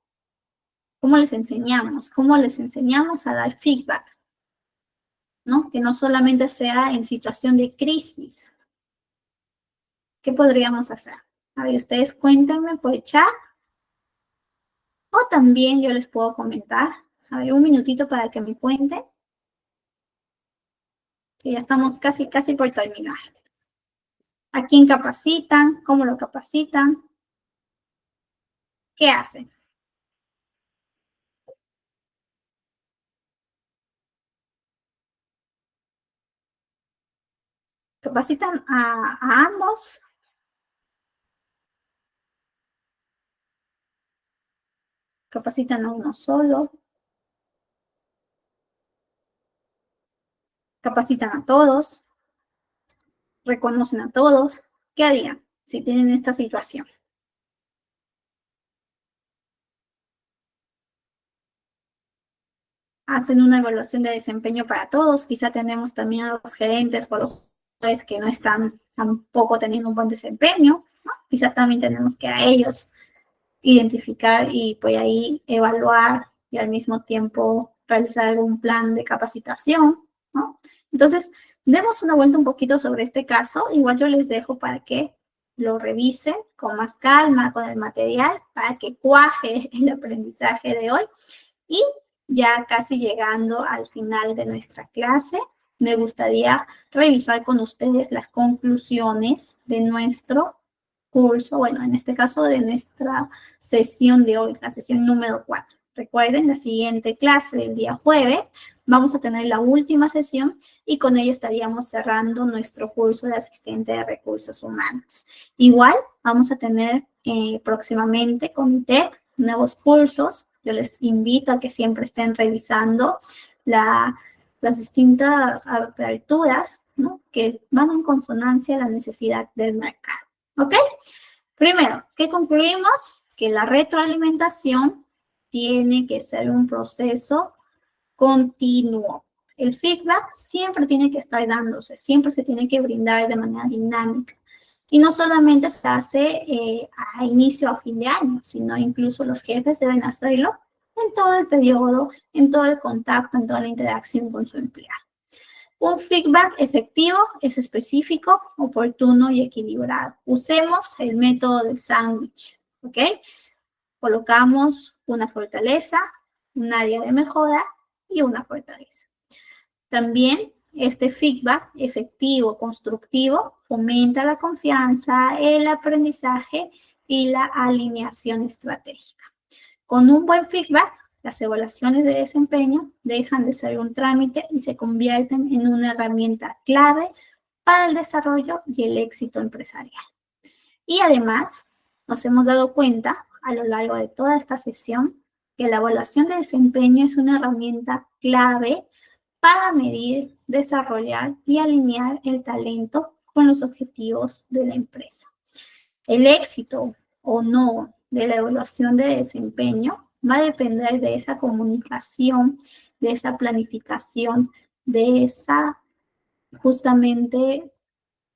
¿Cómo les enseñamos? ¿Cómo les enseñamos a dar feedback? ¿No? Que no solamente sea en situación de crisis. ¿Qué podríamos hacer? A ver, ustedes cuéntenme por el chat. O también yo les puedo comentar. A ver, un minutito para que me cuenten. Que ya estamos casi por terminar. ¿A quién capacitan? ¿Cómo lo capacitan? ¿Qué hacen? ¿Capacitan a ambos? ¿Capacitan a uno solo? ¿Capacitan a todos? ¿Reconocen a todos? ¿Qué harían si tienen esta situación? Hacen una evaluación de desempeño para todos. Quizá tenemos también a los gerentes o a los que no están tampoco teniendo un buen desempeño, ¿no? Quizá también tenemos que a ellos identificar y pues ahí evaluar y al mismo tiempo realizar algún plan de capacitación, ¿no? Entonces, demos una vuelta un poquito sobre este caso. Igual yo les dejo para que lo revisen con más calma, con el material, para que cuaje el aprendizaje de hoy. Y ya casi llegando al final de nuestra clase, me gustaría revisar con ustedes las conclusiones de nuestro curso, bueno, en este caso de nuestra sesión de hoy, la sesión número 4. Recuerden, la siguiente clase del día jueves vamos a tener la última sesión y con ello estaríamos cerrando nuestro curso de asistente de recursos humanos. Igual vamos a tener próximamente con ITEC nuevos cursos. Yo les invito a que siempre estén revisando las distintas aperturas, ¿no?, que van en consonancia a la necesidad del mercado. ¿Ok? Primero, ¿qué concluimos? Que la retroalimentación tiene que ser un proceso continuo. El feedback siempre tiene que estar dándose, siempre se tiene que brindar de manera dinámica. Y no solamente se hace a inicio o a fin de año, sino incluso los jefes deben hacerlo en todo el periodo, en todo el contacto, en toda la interacción con su empleado. Un feedback efectivo es específico, oportuno y equilibrado. Usemos el método del sándwich, ¿ok? Colocamos una fortaleza, un área de mejora y una fortaleza. También este feedback efectivo, constructivo, fomenta la confianza, el aprendizaje y la alineación estratégica. Con un buen feedback, las evaluaciones de desempeño dejan de ser un trámite y se convierten en una herramienta clave para el desarrollo y el éxito empresarial. Y además, nos hemos dado cuenta a lo largo de toda esta sesión que la evaluación de desempeño es una herramienta clave para medir, desarrollar y alinear el talento con los objetivos de la empresa. El éxito o no de la evaluación de desempeño va a depender de esa comunicación, de esa planificación, de esa justamente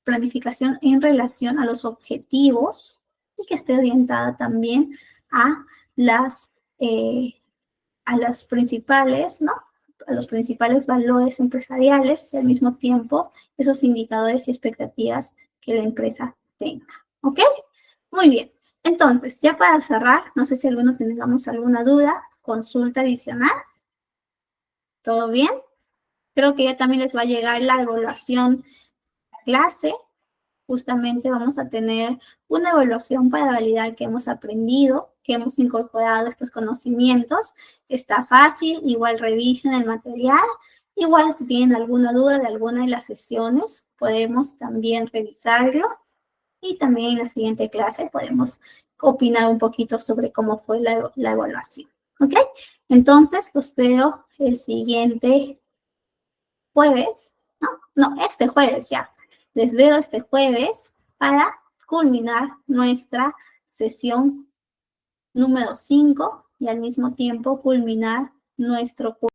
planificación en relación a los objetivos y que esté orientada también a las principales, ¿no?, a los principales valores empresariales y al mismo tiempo esos indicadores y expectativas que la empresa tenga. ¿Ok? Muy bien. Entonces, ya para cerrar, no sé si tengamos alguna duda, consulta adicional. ¿Todo bien? Creo que ya también les va a llegar la evaluación de la clase. Justamente vamos a tener una evaluación para validar que hemos aprendido, que hemos incorporado estos conocimientos. Está fácil, igual revisen el material Igual, si tienen alguna duda de alguna de las sesiones, podemos también revisarlo y también en la siguiente clase podemos opinar un poquito sobre cómo fue la evaluación. ¿Ok? Entonces, los veo el siguiente jueves. No, este jueves ya. Les veo este jueves para culminar nuestra sesión número 5 y al mismo tiempo culminar nuestro curso.